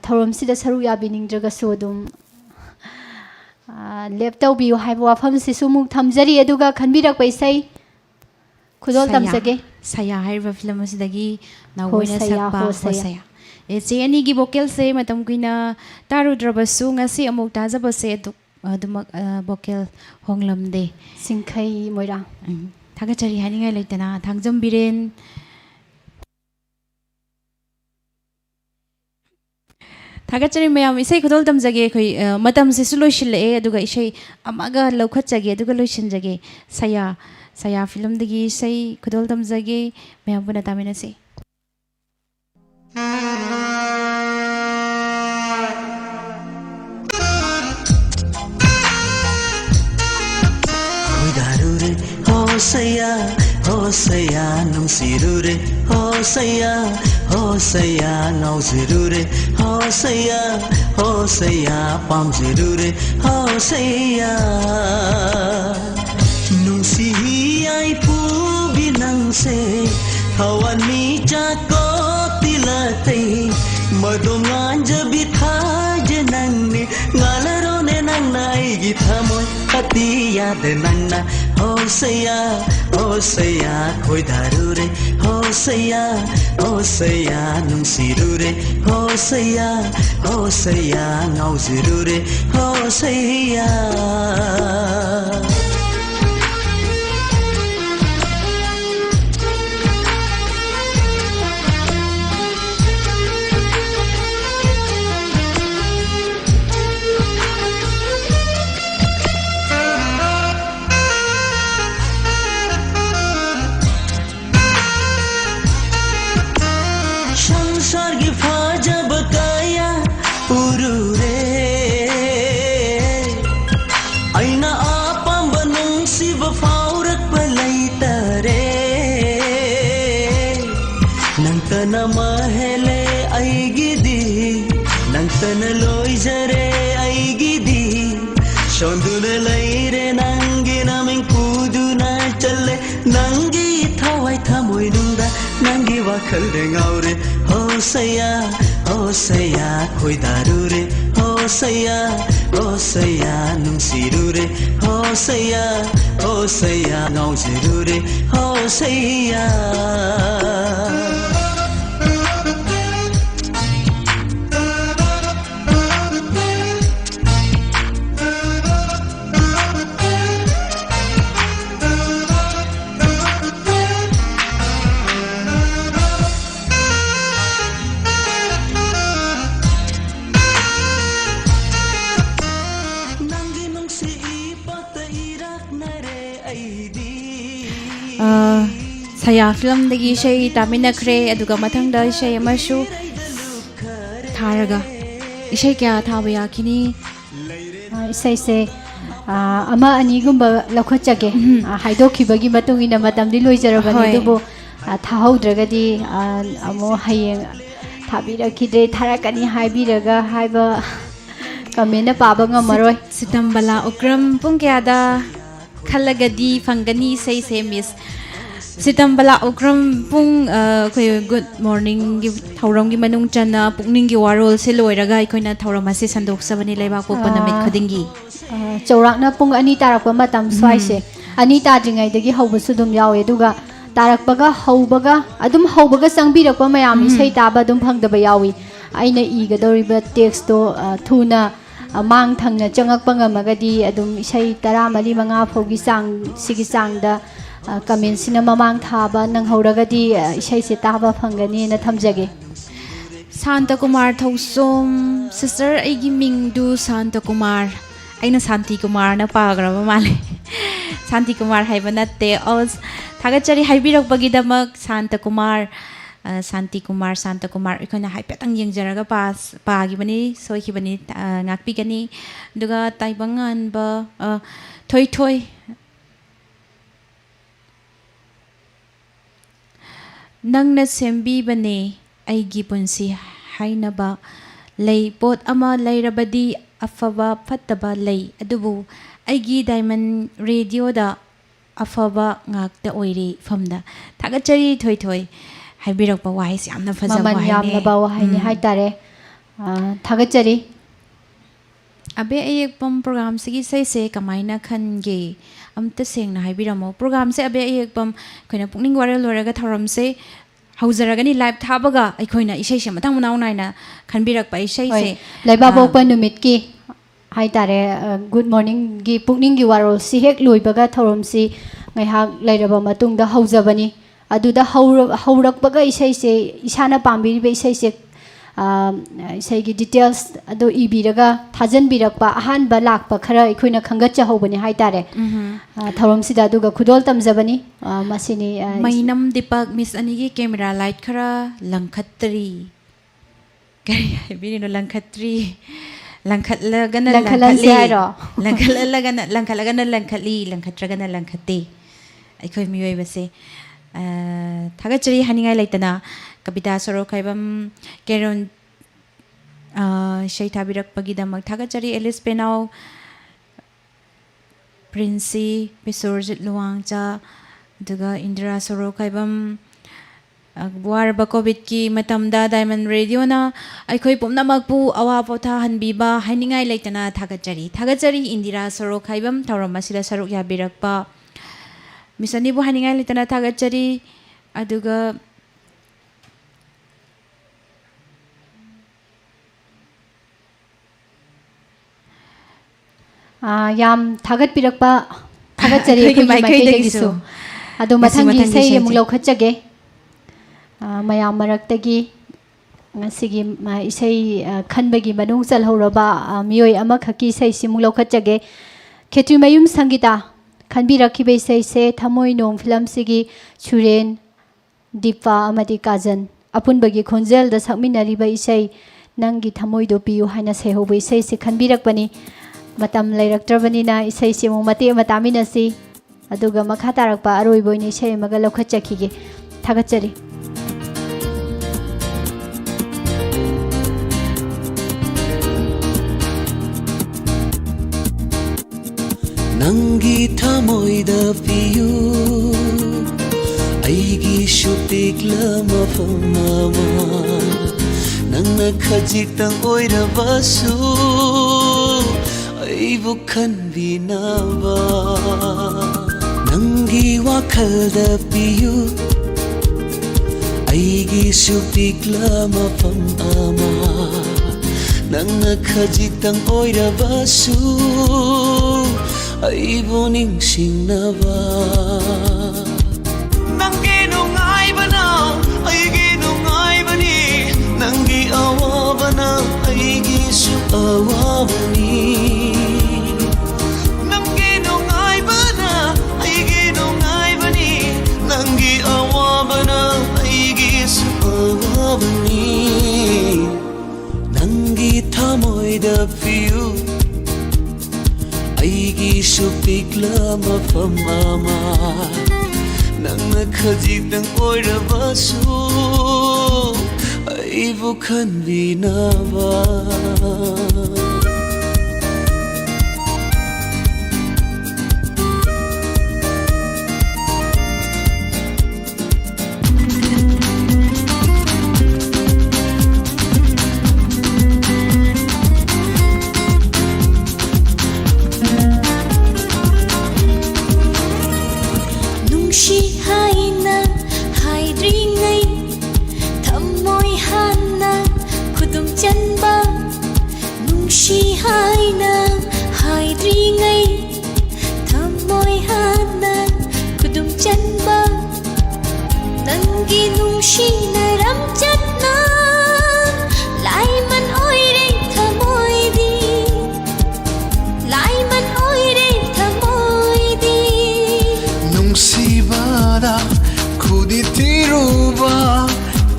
thorom sida saru yabiningdraga su adum lep tawbiyu haiba wafam si su muk thamjari aduga khanbirak paisai khudol tamsage saya haiba film asidagi na Ho woina Saya, sakpa Ho ho Saya. saya che ani gi vocal se matam kuina tarudrabasu ngasi amuk tajabase adumak vocal honglamde singkhai moirang thagachari haningai laitana thangjam biren thagachari mayam isai khodol tamjage khoi matam se su loishile aduga isai amaga laukhatjage aduga loishinjage saya film dagi isai khodol tamjage mayam puna tamina se Kuidarure Hosaya nungsirure Hosaya ngausirure Hosaya pamsirure Hosaya nungsi ai pu binang se hawani chako tilatai Madom nganjabi thaje nangne ngalarone nangna aigi thamoy atiyad nangna hosaya khoi daru re hosaya nungsiru re hosaya ngauziru re hosaya संसारगी फाजब कया उरुरे ऐना आपंब नुंसिब फाउरक पलैतरे नंतन महले ऐगिदी नंतन लोइजरे ऐगिदी शोंदुन लैरे नंगी नमिं कूदुना चले नंगी थावाई थामोय नुंदा नंगी वाखल ngaure hosaya khoi daru re hosaya nungsiru re hosaya ngauziru re hosaya Saya film dagi ishay taminakre aduga mathangda ishay amashu tharaga ishay kya thaba yakini isay se ama anigumba lakhachage haidokibagi matungina matamdi loijarabani dubo thahaudragadi amo hayeng thabirakide tharakani haibiraga haiba kamena paba ngamaroi Sitambala ukram pung kyada khalagadi fangani say se miss Sitambala ukram pung koi good morning gi thauram gi manung chana pungning gi warol se loiraga ikoina thauram ase sandok sabani leiba pokpa namit khudingi chaurakna pung ani tarakpa matam swai se ani tadringai dagi haubasu dum yawe duga tarakpaga haubaga sangbirakpa mayam isai taba dum phangdaba yawi aina igadoriba text to thuna mang thangna changakpa ngamagadi adum isai 15 fogi sang sigi sangda comment sina mamang thaba nang hauragadi isai se taba phangani na thamjage Santa Kumar Thausom sister aigi mingdu Santa Kumar aina Santi Kumar na pagraba male Santi Kumar haiba natte os thagachari haibirak bagidamak Santa Kumar Santi Kumar ikona haipetang yengjaraga pas pagi bani soiki bani ngakpi gani duga taibangan ba thoi Nangna sembi bane aigi punsi hainaba lei pot ama leirabadi afaba fattaba lei adubu aigi diamond radio da afaba ngakta oiri famda thagachari thoi haibirakpa wahis yamna fajaba maman yamna ba wahai hai tare thagachari abe ayekpam program sigi sai kamaina khange amta sengna haibiramo program se abe ayekpam koina pukning warel loraga tharam se hauzaragani live thabaga aikoina isai se matang munau naina khanbirakpa isai se laiba bokpa numit ki hai tare good morning gi pukning gi warol si hek loibaga thorom si ngai hak lairaba matung da hauzabani aduda haurakpaga isai se isana pambiri be isai se isai gi details ado ibiraga thajan birakpa ahan ba lakpa khara ikoina khangacha hobani hai tare thorom sida duga khudol tamjabani masini mainam dipak miss anigi camera light khara langkhatri kari haibirino langkhatri langkhatlagana langkhatlagana langkhati aikoi mioi base thagachari haningai laitana kabita soro khaibam keron shai thabirak pagidamak thagachari Alice Penau Prince Pesorjit Luangcha duga Indra soro khaibam ꯋꯥꯔꯕ ꯀꯣꯚꯤꯗꯀꯤ ꯃꯇꯝꯗ ꯗꯥꯏꯃꯟ ꯔꯦꯗꯤꯑꯣꯅ ꯑꯩꯈꯣꯏ ꯄꯨꯝꯅꯃꯛꯄꯨ ꯑꯋꯥ ꯄꯣꯊꯥꯍꯟꯕꯤꯕ ꯍꯥꯏꯅꯤꯡꯉꯥꯏ ꯂꯩꯇꯅ ꯊꯥꯒꯠꯆꯔꯤ ꯏꯟꯗꯤꯔꯥ ꯁꯣꯔꯣꯛ ꯈꯥꯏꯕꯝ ꯊꯧꯔꯝ ꯑꯁꯤꯗ ꯁꯔꯨꯛ ꯌꯥꯕꯤꯔꯛꯄ ꯃꯤꯁ ꯑꯅꯤꯕꯨ ꯍꯥꯏꯅꯤꯡꯉꯥꯏ ꯂꯩꯇꯅ ꯊꯥꯒꯠꯆꯔꯤ ꯑꯗꯨꯒ ꯌꯥꯝ ꯊꯥꯒꯠꯄꯤꯔꯛꯄ ꯊꯥꯒꯠꯆꯔꯤ ꯑꯩꯈꯣꯏꯒꯤ ꯑꯩꯈꯣꯏꯒꯤ ꯃꯥꯏꯀꯩꯗꯒꯤꯁꯨ ꯑꯗꯣ ꯃꯊꯪꯒꯤ ꯏꯁꯩ ꯑꯃꯨꯛ ꯂꯧꯈꯠꯆꯒꯦ ꯃꯌꯥꯝ ꯃꯔꯛꯇꯒꯤ ꯉꯁꯤꯒꯤ ꯏꯁꯩ ꯈꯟꯕꯒꯤ ꯃꯅꯨꯡ ꯆꯜꯍꯧꯔꯕ ꯃꯤꯑꯣꯏ ꯑꯃꯈꯛꯀꯤ ꯏꯁꯩꯁꯤꯃꯨꯛ ꯂꯧꯈꯠꯆꯒꯦ ꯈꯦꯇ꯭ꯔꯤꯃꯌꯨꯝ ꯁꯪꯒꯤꯇꯥ ꯈꯟꯕꯤꯔꯛꯈꯤꯕ ꯏꯁꯩꯁꯦ ꯊꯃꯣꯏꯅꯣꯡ ꯐꯤꯂꯝꯁꯤꯒꯤ ꯁꯨꯔꯦꯟ ꯗꯤꯄꯥ ꯑꯃꯗꯤ ꯀꯥꯖꯟ ꯑꯄꯨꯟꯕꯒꯤ ꯈꯣꯟꯖꯦꯜꯗ ꯁꯛꯃꯤꯟꯅꯔꯤꯕ ꯏꯁꯩ ꯅꯪꯒꯤ ꯊꯃꯣꯏꯗꯣ ꯄꯤꯌꯨ ꯍꯥꯏꯅ ꯁꯩꯍꯧꯕ ꯏꯁꯩꯁꯤ ꯈꯟꯕꯤꯔꯛꯄꯅꯤ ꯃꯇꯝ ꯂꯩꯔꯛꯇ꯭ꯔꯕꯅꯤꯅ ꯏꯁꯩꯁꯤ ꯑꯃꯨꯛ ꯃꯇꯦꯛ ꯑꯃ ꯇꯥꯃꯤꯟꯅꯁꯤ ꯑꯗꯨꯒ ꯃꯈꯥ ꯇꯥꯔꯛꯄ ꯑꯔꯣꯏꯕ ꯑꯣꯏꯅ ꯏꯁꯩ ꯑꯃꯒ ꯂꯧꯈꯠꯆꯈꯤꯒꯦ ꯊꯥꯒꯠꯆꯔꯤ ꯅꯪꯒꯤ ꯊꯃꯣꯏꯗ ꯄꯤꯌꯨ ꯑꯩꯒꯤꯁꯨ ꯄꯤꯛꯂ ꯃꯐꯝ ꯑꯃ ꯅꯪꯅ ꯈꯖꯤꯛꯇꯪ ꯑꯣꯏꯔꯕꯁꯨ ꯑꯩꯕꯨ ꯈꯟꯕꯤꯅꯕ ꯅꯪꯒꯤ ꯋꯥꯈꯜꯗ ꯄꯤꯌꯨ ꯑꯩꯒꯤꯁꯨ ꯄꯤꯛꯂ ꯃꯐꯝ ꯑꯃ ꯅꯪꯅ ꯈꯖꯤꯛꯇꯪ ꯑꯣꯏꯔꯕꯁꯨ ꯑꯩꯕꯨ ꯅꯤꯡꯁꯤꯡꯅꯕ ꯅꯪꯒꯤ ꯅꯨꯡꯉꯥꯏꯕꯅ ꯑꯩꯒꯤ ꯅꯨꯡꯉꯥꯏꯕꯅꯤ ꯅꯪꯒꯤ ꯑꯋꯥꯕꯅ ꯑꯩꯒꯤꯁꯨ ꯑꯋꯥꯕꯅꯤ ꯅꯪꯒꯤ ꯅꯨꯡꯉꯥꯏꯕꯅ ꯑꯩꯒꯤ ꯅꯨꯡꯉꯥꯏꯕꯅꯤ ꯅꯪꯒꯤ ꯑꯋꯥꯕꯅ ꯑꯩꯒꯤꯁꯨ ꯑꯋꯥꯕꯅꯤ ꯅꯪꯒꯤ ꯊꯃꯣꯏꯗ ꯄꯤꯌꯨ ꯑꯩꯒꯤꯁꯨ ꯄꯤꯛꯂ ꯃꯐꯝ ꯑꯃ ꯅꯪꯅ ꯈꯖꯤꯛꯇꯪ ꯑꯣꯏꯔꯕꯁꯨ ꯑꯩꯕꯨ ꯈꯟꯕꯤꯅꯕ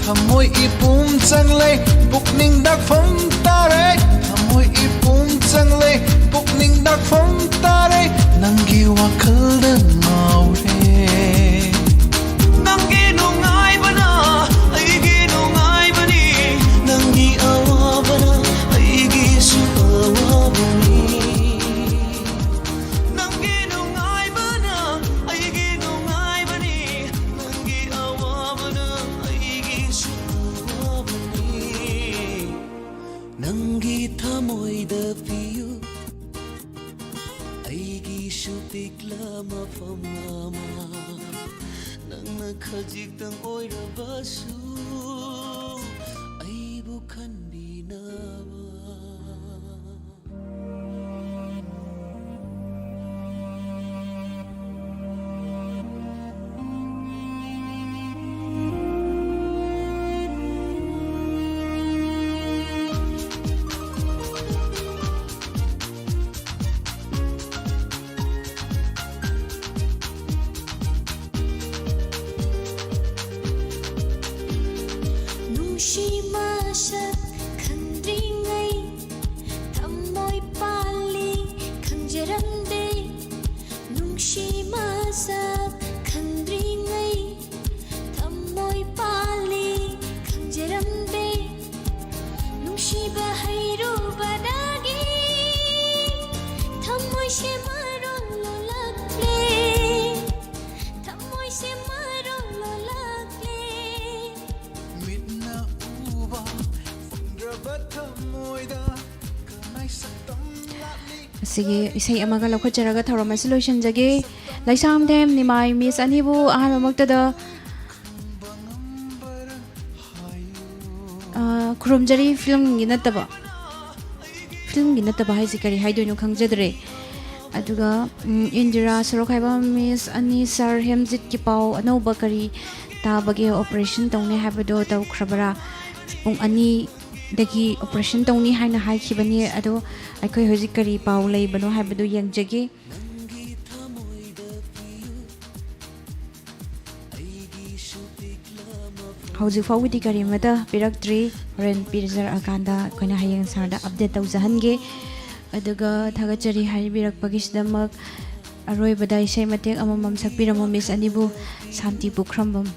Thầm ipum chang lay pukning dak phong tare Thamoy ipum chang lay pukning dak phong tare Nangi wakal da maure Nangi nungai bana aigi nungai bani Nangi awa bana aigi su awa bani Nangi nungai bana aigi nungai bani Nangi awa bana aigi su awa bani Nangi thamoida piyu ꯑꯩꯒꯤꯁꯨ ꯄꯤꯛꯂꯕ ꯃꯐꯝ ꯑꯃ ꯅꯪꯅ ꯈꯖꯤꯛꯇꯪ ꯑꯣꯏꯔꯕꯁꯨ ꯑꯩꯕꯨ ꯈꯟꯕꯤꯅꯕ Nungshi masak khandringai thammoi pali khangjaramde Nungshi masak khandringai thammoi pali khangjaramde Nungshi bahairu badagi thammoi se marong lolakle Thammoi se marong lolakle ꯑꯁꯤꯒꯤ ꯏꯁꯩ ꯑꯃꯒ ꯂꯧꯈꯠꯆꯔꯒ ꯊꯧꯔꯝ ꯑꯁꯤ ꯂꯣꯏꯁꯤꯟꯖꯒꯦ ꯂꯩꯁꯥꯝꯊꯦꯝ ꯅꯤꯃꯥꯏ ꯃꯤꯁ ꯑꯅꯤꯕꯨ ꯑꯍꯥꯟꯕꯃꯛꯇꯗ ꯈꯨꯔꯨꯝꯖꯔꯤ ꯐꯤल्मꯒꯤ ꯅꯠꯇꯕ ꯍꯥꯏꯁꯤ ꯀꯔꯤ ꯍꯥꯏꯗꯣꯏꯅꯣ ꯈꯪꯖꯗ꯭ꯔꯦ ꯑꯗꯨꯒ ꯏꯟꯗꯤꯔꯥ ꯁꯣꯔꯣꯛꯈꯥꯏꯕꯝ ꯃꯤꯁ ꯑꯅꯤ ꯁꯥꯔ ꯍꯦꯝꯖꯤꯠꯀꯤ ꯄꯥꯎ ꯑꯅꯧꯕ ꯀꯔꯤ ꯇꯥꯕꯒꯦ ꯑꯣꯄꯔꯦꯁꯟ ꯇꯧꯅꯤ ꯍꯥꯏꯕꯗꯣ ꯇꯧꯈ꯭ꯔꯕꯔꯥ ꯄꯨꯡ 2ꯗꯒꯤ ꯑꯣꯄꯔꯦꯁꯟ ꯇꯧꯅꯤ ꯍꯥꯏꯅ ꯍꯥꯏꯈꯤꯕꯅꯤ ꯑꯗꯣ ꯑꯩꯈꯣꯏ ꯍꯧꯖꯤꯛ ꯀꯔꯤ ꯄꯥꯎ ꯂꯩꯕꯅꯣ ꯍꯥꯏꯕꯗꯨ ꯌꯦꯡꯖꯒꯦ ꯍꯧꯖꯤꯛ ꯐꯥꯎꯕꯗꯤ ꯀꯔꯤꯃꯠꯇ ꯄꯤꯔꯛꯇ꯭ꯔꯤ ꯍꯣꯔꯦꯟ ꯄꯤꯖꯔꯛꯑꯀꯥꯟꯗ ꯑꯩꯈꯣꯏꯅ ꯍꯌꯦꯡ ꯁꯥꯔꯗ ꯑꯞꯗꯦꯠ ꯇꯧꯖꯍꯟꯒꯦ ꯑꯗꯨꯒ ꯊꯥꯒꯠꯆꯔꯤ ꯍꯥꯏꯕꯤꯔꯛꯄꯒꯤꯁꯤꯗꯃꯛ ꯑꯔꯣꯏꯕꯗ ꯏꯁꯩ ꯃꯇꯦꯛ ꯑꯃꯃꯝ ꯁꯛꯄꯤꯔꯝꯃꯣ ꯃꯤꯁ ꯑꯅꯤꯕꯨ ꯁꯥꯟꯇꯤ ꯄꯨꯈ꯭ꯔꯝꯕꯝ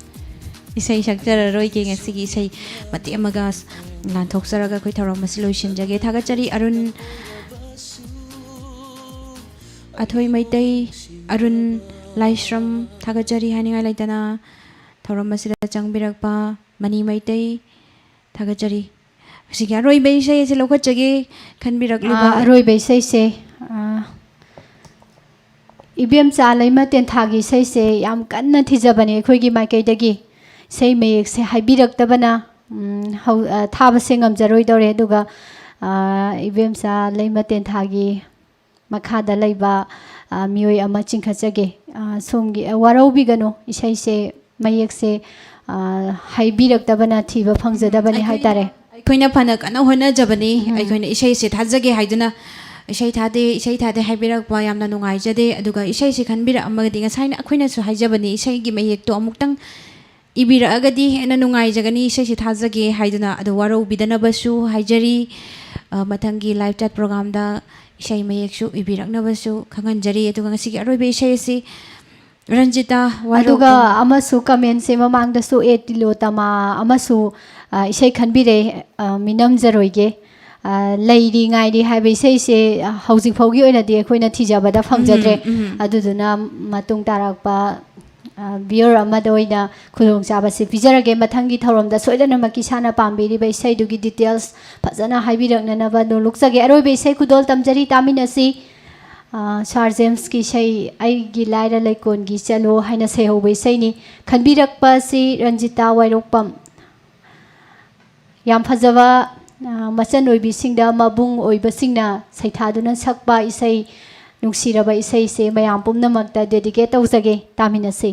ꯏꯁꯩ ꯁꯛꯆꯔꯔꯣꯏꯒꯦ ꯉꯁꯤꯒꯤ ꯏꯁꯩ ꯃꯇꯦꯛ ꯑꯃꯒ ꯂꯥꯟꯊꯣꯛꯆꯔꯒ ꯑꯩꯈꯣꯏ ꯊꯧꯔꯝ ꯑꯁꯤ ꯂꯣꯏꯁꯤꯟꯖꯒꯦ ꯊꯥꯒꯠꯆꯔꯤ ꯑꯔꯨꯟ ꯑꯊꯣꯏ ꯃꯩꯇꯩ ꯑꯔꯨꯟ ꯂꯥꯏꯁ꯭ꯔꯝ ꯊꯥꯒꯠꯆꯔꯤ ꯍꯥꯏꯅꯤꯡꯉꯥꯏ ꯂꯩꯇꯅ ꯊꯧꯔꯝ ꯑꯁꯤꯗ ꯆꯪꯕꯤꯔꯛꯄ ꯃꯅꯤ ꯃꯩꯇꯩ ꯊꯥꯒꯠꯆꯔꯤ ꯑꯁꯤꯒꯤ ꯑꯔꯣꯏꯕ ꯏꯁꯩ ꯑꯁꯤ ꯂꯧꯈꯠꯆꯒꯦ ꯈꯟꯕꯤꯔꯛꯂꯤꯕ ꯑꯔꯣꯏꯕ ꯏꯁꯩꯁꯦ ꯏꯕꯦꯝꯆꯥ ꯂꯩꯃ ꯇꯦꯟꯊꯥꯒꯤ ꯏꯁꯩꯁꯦ ꯌꯥꯝ ꯀꯟꯅ ꯊꯤꯖꯕꯅꯦ ꯑꯩꯈꯣꯏꯒꯤ ꯃꯥꯏꯀꯩꯗꯒꯤ ꯏꯁꯩ ꯃꯌꯦꯛꯁꯦ ꯍꯥꯏꯕꯤꯔꯛꯇꯕꯅ ꯊꯥꯕꯁꯦ ꯉꯝꯖꯔꯣꯏꯗꯧꯔꯦ ꯑꯗꯨꯒ ꯏꯕꯦꯝꯆꯥ ꯂꯩꯃ ꯇꯦꯟꯊꯥꯒꯤ ꯃꯈꯥꯗ ꯂꯩꯕ ꯃꯤꯑꯣꯏ ꯑꯃ ꯆꯤꯡꯈꯠꯆꯒꯦ ꯁꯣꯝꯒꯤ ꯋꯥꯔꯧꯕꯤꯒꯅꯨ ꯏꯁꯩꯁꯦ ꯃꯌꯦꯛꯁꯦ ꯍꯥꯏꯕꯤꯔꯛꯇꯕꯅ ꯊꯤꯕ ꯐꯪꯖꯗꯕꯅꯤ ꯍꯥꯏꯇꯥꯔꯦ ꯑꯩꯈꯣꯏꯅ ꯐꯅ ꯀꯟꯅ ꯍꯣꯠꯅꯖꯕꯅꯤ ꯑꯩꯈꯣꯏꯅ ꯏꯁꯩꯁꯦ ꯊꯥꯖꯒꯦ ꯍꯥꯏꯗꯨꯅ ꯏꯁꯩ ꯊꯥꯗे ꯍꯥꯏꯕꯤꯔꯛꯄ ꯌꯥꯝꯅ ꯅꯨꯡꯉꯥꯏꯖꯗꯦ ꯑꯗꯨꯒ ꯏꯁꯩꯁꯦ ꯈꯟꯕꯤꯔꯛꯑꯃꯒꯗꯤ ꯉꯁꯥꯏꯅ ꯑꯩꯈꯣꯏꯅꯁꯨ ꯍꯥꯏꯖꯕꯅꯤ ꯏꯁꯩꯒꯤ ꯃꯌꯦꯛꯇꯣ ꯑꯃꯨꯛꯇꯪ 이비라가디 해나 누가이자가니 이세시 타자게 하이드나 아도 와로 비다나바수 하이자리 마탕기 라이브 챗 프로그램다 이샤이 마이엑수 이비락나바수 강한자리 아두가 ngasi기 aroibe iseisi ꯔꯟꯖꯤꯇꯥ ꯑꯗꯨꯒ ꯑꯃꯁꯨ ꯀꯃꯦꯟꯁꯦ ꯃꯃꯥꯡꯗꯁꯨ ꯇꯤꯂꯣꯇꯃꯥ ꯑꯃꯁꯨ ꯏꯁꯩ ꯈꯟꯕꯤꯔꯦ ꯃꯤꯅꯝꯖꯔꯣꯏꯒꯦ ꯂꯩꯔꯤ ꯉꯥꯏꯔꯤ ꯍꯥꯏꯕ ꯏꯁꯩꯁꯦ ꯍꯧꯖꯤꯛ ꯐꯥꯎꯒꯤ ꯑꯣꯏꯅꯗꯤ ꯑꯩꯈꯣꯏꯅ ꯊꯤꯖꯕꯗ ꯐꯪꯖꯗ꯭ꯔꯦ ꯑꯗꯨꯗꯨꯅ ꯃꯇꯨꯡ ꯇꯥꯔꯛꯄ ꯕꯤꯌꯔ ꯑꯃꯗ ꯑꯣꯏꯅ ꯈꯨꯗꯣꯡꯆꯥꯕꯁꯤ ꯄꯤꯖꯔꯒꯦ ꯃꯊꯪꯒꯤ ꯊꯧꯔꯝꯗ ꯁꯣꯏꯗꯅꯃꯛꯀꯤ ꯏꯁꯥꯅ ꯄꯥꯝꯕꯤꯔꯤꯕ ꯏꯁꯩꯗꯨꯒꯤ ꯗꯤꯇꯦꯜꯁ ꯐꯖꯅ ꯍꯥꯏꯕꯤꯔꯛꯅꯅꯕ ꯅꯣꯂꯨꯛꯆꯒꯦ ꯑꯔꯣꯏꯕ ꯏꯁꯩ ꯈꯨꯗꯣꯜ ꯇꯝꯖꯔꯤ ꯇꯥꯃꯤꯟꯅꯁꯤ ꯁꯥꯔ ꯖꯦꯝꯁꯀꯤ ꯏꯁꯩ ꯑꯩꯒꯤ ꯂꯥꯏꯔ ꯂꯩꯀꯣꯟꯒꯤ ꯆꯠꯂꯣ ꯍꯥꯏꯅ ꯁꯩꯍꯧꯕ ꯏꯁꯩꯅꯤ ꯈꯟꯕꯤꯔꯛꯄ ꯑꯁꯤ ꯔꯟꯖꯤꯇꯥ ꯋꯥꯏꯔꯣꯛꯄꯝ ꯌꯥꯝ ꯐꯖꯕ ꯃꯆꯟ ꯑꯣꯏꯕꯤꯁꯤꯡꯗ ꯃꯕꯨꯡ ꯑꯣꯏꯕꯁꯤꯡꯅ ꯁꯩꯊꯥꯗꯨꯅ ꯁꯛꯄ ꯏꯁꯩ ꯅꯨꯡꯁꯤꯔꯕ ꯏꯁꯩꯁꯦ ꯃꯌꯥꯝ ꯄꯨꯝꯅꯃꯛꯇ ꯗꯦꯗꯤꯀꯦꯠ ꯇꯧꯖꯒꯦ ꯇꯥꯃꯤꯟꯅꯁꯤ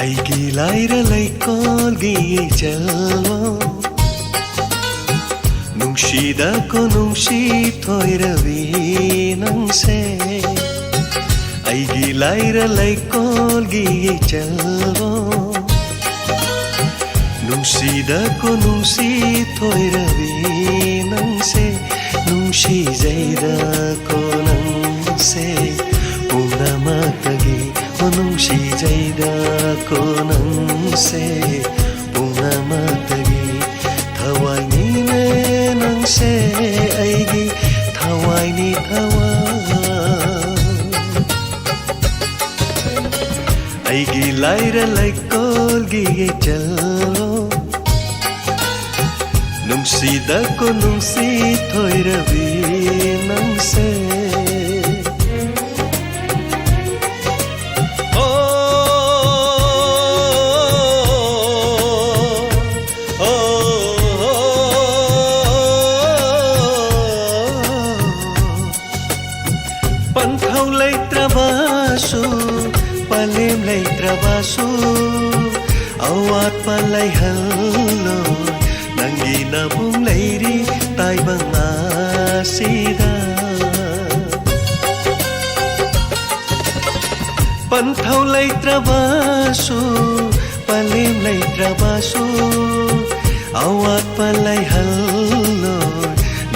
ꯑꯩꯒꯤ ꯂꯥꯏꯔ ꯂꯩꯀꯣꯜꯒꯤ ꯆꯜꯂꯣ ꯅꯨꯡꯁꯤꯗꯀꯣ ꯅꯨꯡꯁꯤ ꯊꯣꯏꯔꯕꯤ ꯅꯪꯁꯦ ꯑꯩꯒꯤ ꯂꯥꯏꯔ ꯂꯩꯀꯣꯜꯒꯤ ꯆꯜꯂꯣ ꯅꯨꯡꯁꯤꯗꯀꯣ ꯅꯨꯡꯁꯤ ꯊꯣꯏꯔꯕꯤ ꯅꯪꯁꯦ ꯅꯨꯡꯁꯤꯖꯩꯗꯀꯣ ꯅꯪꯁꯦ ꯄꯨꯝꯅꯃꯛꯇꯒꯤ ꯅꯨꯡꯁꯤꯖꯩꯗꯀꯣ ꯅꯪꯁꯦ ꯄꯨꯝꯅꯃꯛꯇꯒꯤ ꯊꯋꯥꯏꯅꯤꯅꯦ ꯅꯪꯁꯦ ꯑꯩꯒꯤ ꯊꯋꯥꯏꯅꯤ ꯊꯋꯥꯏ ꯑꯩꯒꯤ ꯂꯥꯏꯔ ꯂꯩꯀꯣꯜꯒꯤ ꯆꯜꯂꯣ ꯅꯨꯡꯁꯤꯗꯀꯣ ꯅꯨꯡꯁꯤ ꯊꯣꯏꯔꯕꯤ ꯅꯪꯁꯦ पन्थौ लैत्रबासु पलेम लैत्रबासु अवात पलाई हल्लो नंगी नबुम लैरी ताइबंगा सीधा पंथौ लैत्रबासु पलेम लैत्रबासु अवात पलाई हल्लो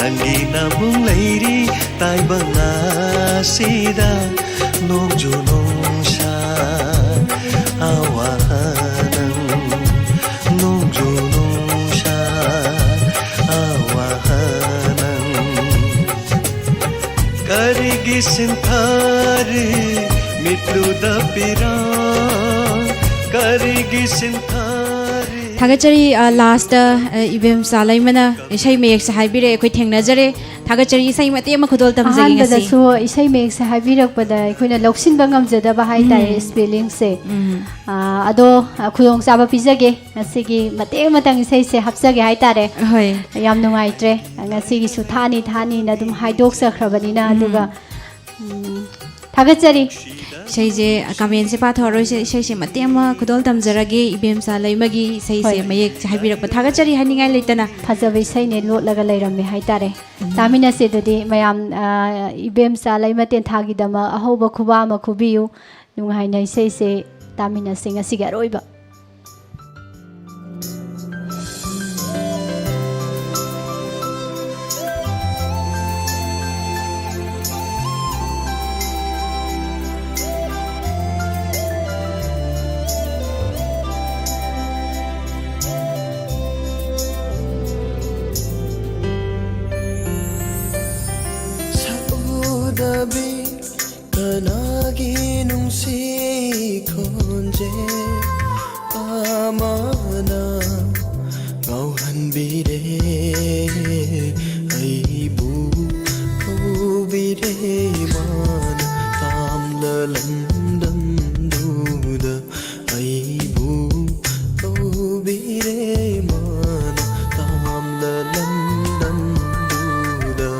नंगी नबुम लैरी ताइबंगा सीधा नोंजु नोंशा awahanam nungju nungsha awahanam karigi sinthari mitlu da pira karigi sinthari थागचरी लास्ट इवेम सालाई मना इसै मेक से हाइबिरे अखोय थेंगनाजरे थागचरी इसै मते म खुदोल तमजै ngasi अहनबदसु इसै मेक से हाइबिरकपदा अखोयना लौसिनबा ngamjadaba हाइतारे स्पेलिंग से अदो खुदोंग चाबा पिजगे ngasi मते मतंग इसै से हपजगे हाइतारे होय याम नुंगाइत्रे ngasi gi su thani thani na dum haidok sakhrabanina aduga थागचरी सही जे कमेंट से पाथ हरो से सही से मते म खुदोल तमजरगे इबेम सा लैमगी सही से मयेक हाइबिरक थागचरी हानिंगाय लेतना फजबे सैने लोटलगा लैरमे हाइतारे तामिना से ददि मयाम इबेम सा लैमतेन थागिदमा अहोबा खुबा म खुबियु नुंगाइनै सै से तामिना सिंग सिगा रोइबा dabi kanagi nungsi khonje amana ngauhan bire aibu bire man tamla landam duda aibu bire man tamla landam duda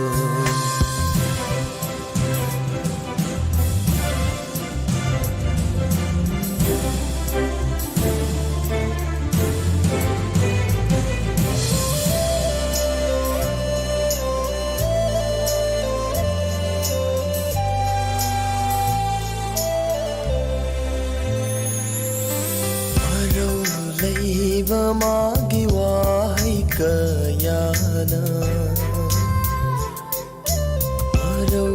leiba magi wahai kayana arau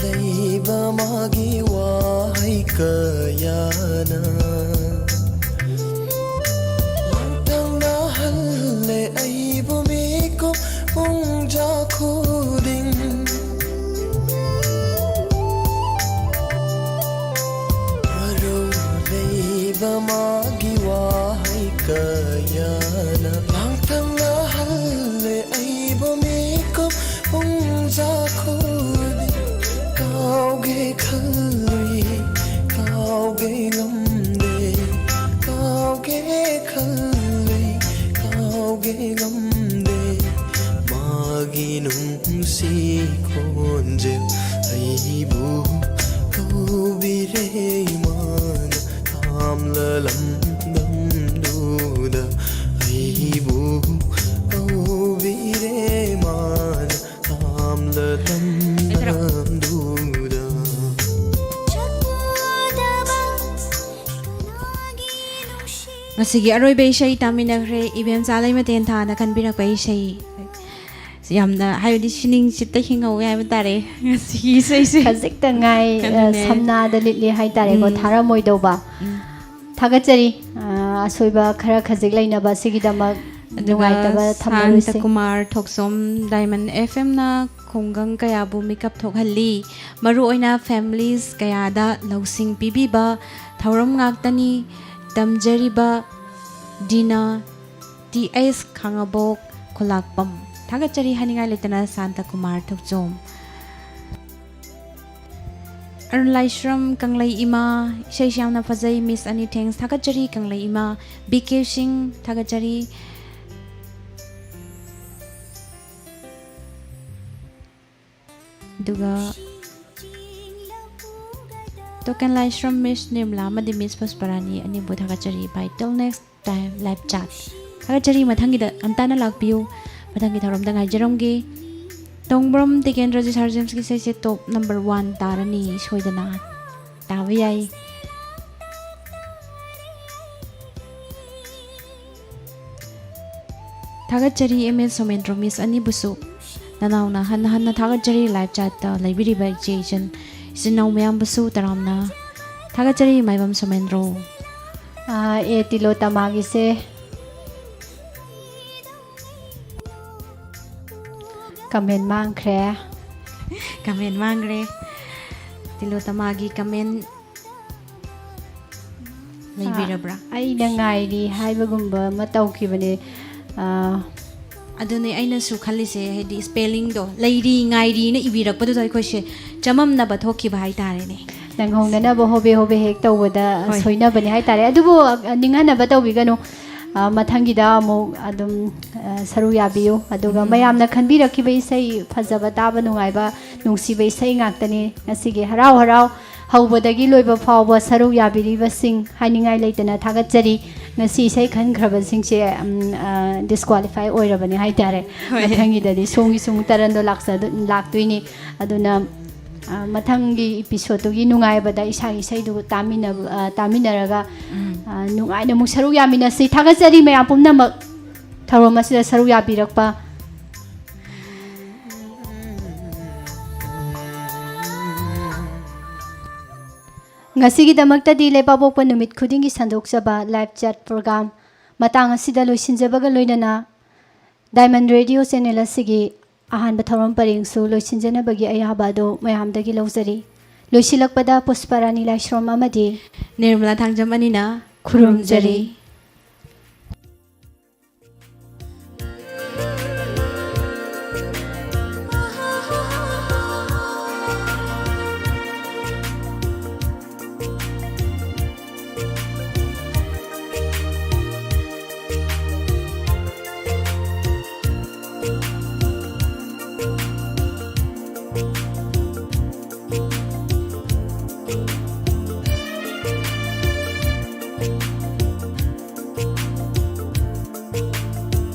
leiba magi wahai kayana lantang na halle aibu miko mungja khuding arau leiba magi wahai kayana langtang na halle aibo miko ungza khudi kauge khalui kauge ngamde kauge khalui kauge ngamde magi nungsi khonje aibu kaubire man tamla lam aibu kaubire man tamla lam duda ngasigi aroi be shei tamina gre ibem salai maten tha na kan birak bai shei yamna hayodi shining chitta hingau ya batare ngasigi sei se खजिक तंगाई समना दलितली हाइतारे को थारा मोइदोबा थागचरी असोइबा खरा खजिक लैनबा सिगिदमा नुगाइतबा थमरुसे शांत कुमार थोकसोम डायमंड एफएम ना खोंगंग कयाबु मेकअप थोकहल्ली मरु ओइना फैमिलीज कयादा लौसिंग पिबिबा थौरम ngaktani tamjariba dina ts khangabok khulakpam थागचरी हानिंगाय लेतना शांत कुमार थोकजोम अरुणलाइश्रम कंगलाई इमा शेश्यामना फजई मिस अनि थैंक्स थागचरी कंगलाई इमा बीके सिंह थागचरी दुगा Token lives from Miss Nirmala Madi Miss Pusparani Ani Buthagachari. Bye till next time live chat. Thagachari mathangida antana lakpiu. Mathangi tharom dangai jaromgi. Tongbrom Tikendra Sarjamski says top number 1 Tarani Soidana. Taviyai. Thagachari email somendro Miss Ani Busu. Nanauna Hanna Thagachari live chat library by Jason. Sinaw mayam Busu Taramna. Thagachari Maibam Somendro. Tilo tamagi se comment mangkre. Kamen mangre. Tilo tamagi kamen. Laibirabra. Ay nangairi haibagumba matawkibane. Adunay ay nasu khalise hedi spelling do lairi ngairi na ibirakpadu dai khoise chamam na bathoki ba haitare ne Nanghongna ba hobe hek tawda soina bani haitare adubo ningana ba tawbigano mathangida mo adum saru yabiyo aduga mayamna khanbirakiba isai phajaba taba nungaiba nungsiba isai ngaktani ngasige harau harau haubadagi loiba fawba saru yabiriba sing haningai leitana thagachari ngasi isai khangraba singse disqualify oirabani haitare mathangidadi songi sung tarando laktuini aduna matangi episode gi nungai bada isagi sai du taminaraga nungai na mu saru yamina si thagachari me apumna mak tharoma sida saru yabirakpa ngasi gi damakta di lepa bokpa numit khudingi sandokjaba live chat program matang asida loisinjabaga loinana Diamond Radio channel asigi ahan batharom paring su loisinjana bagi ayaba do mayamdagi lawjari loisilakpada Pusparani Laishrom amadi Nirmala thangjam anina khurumjari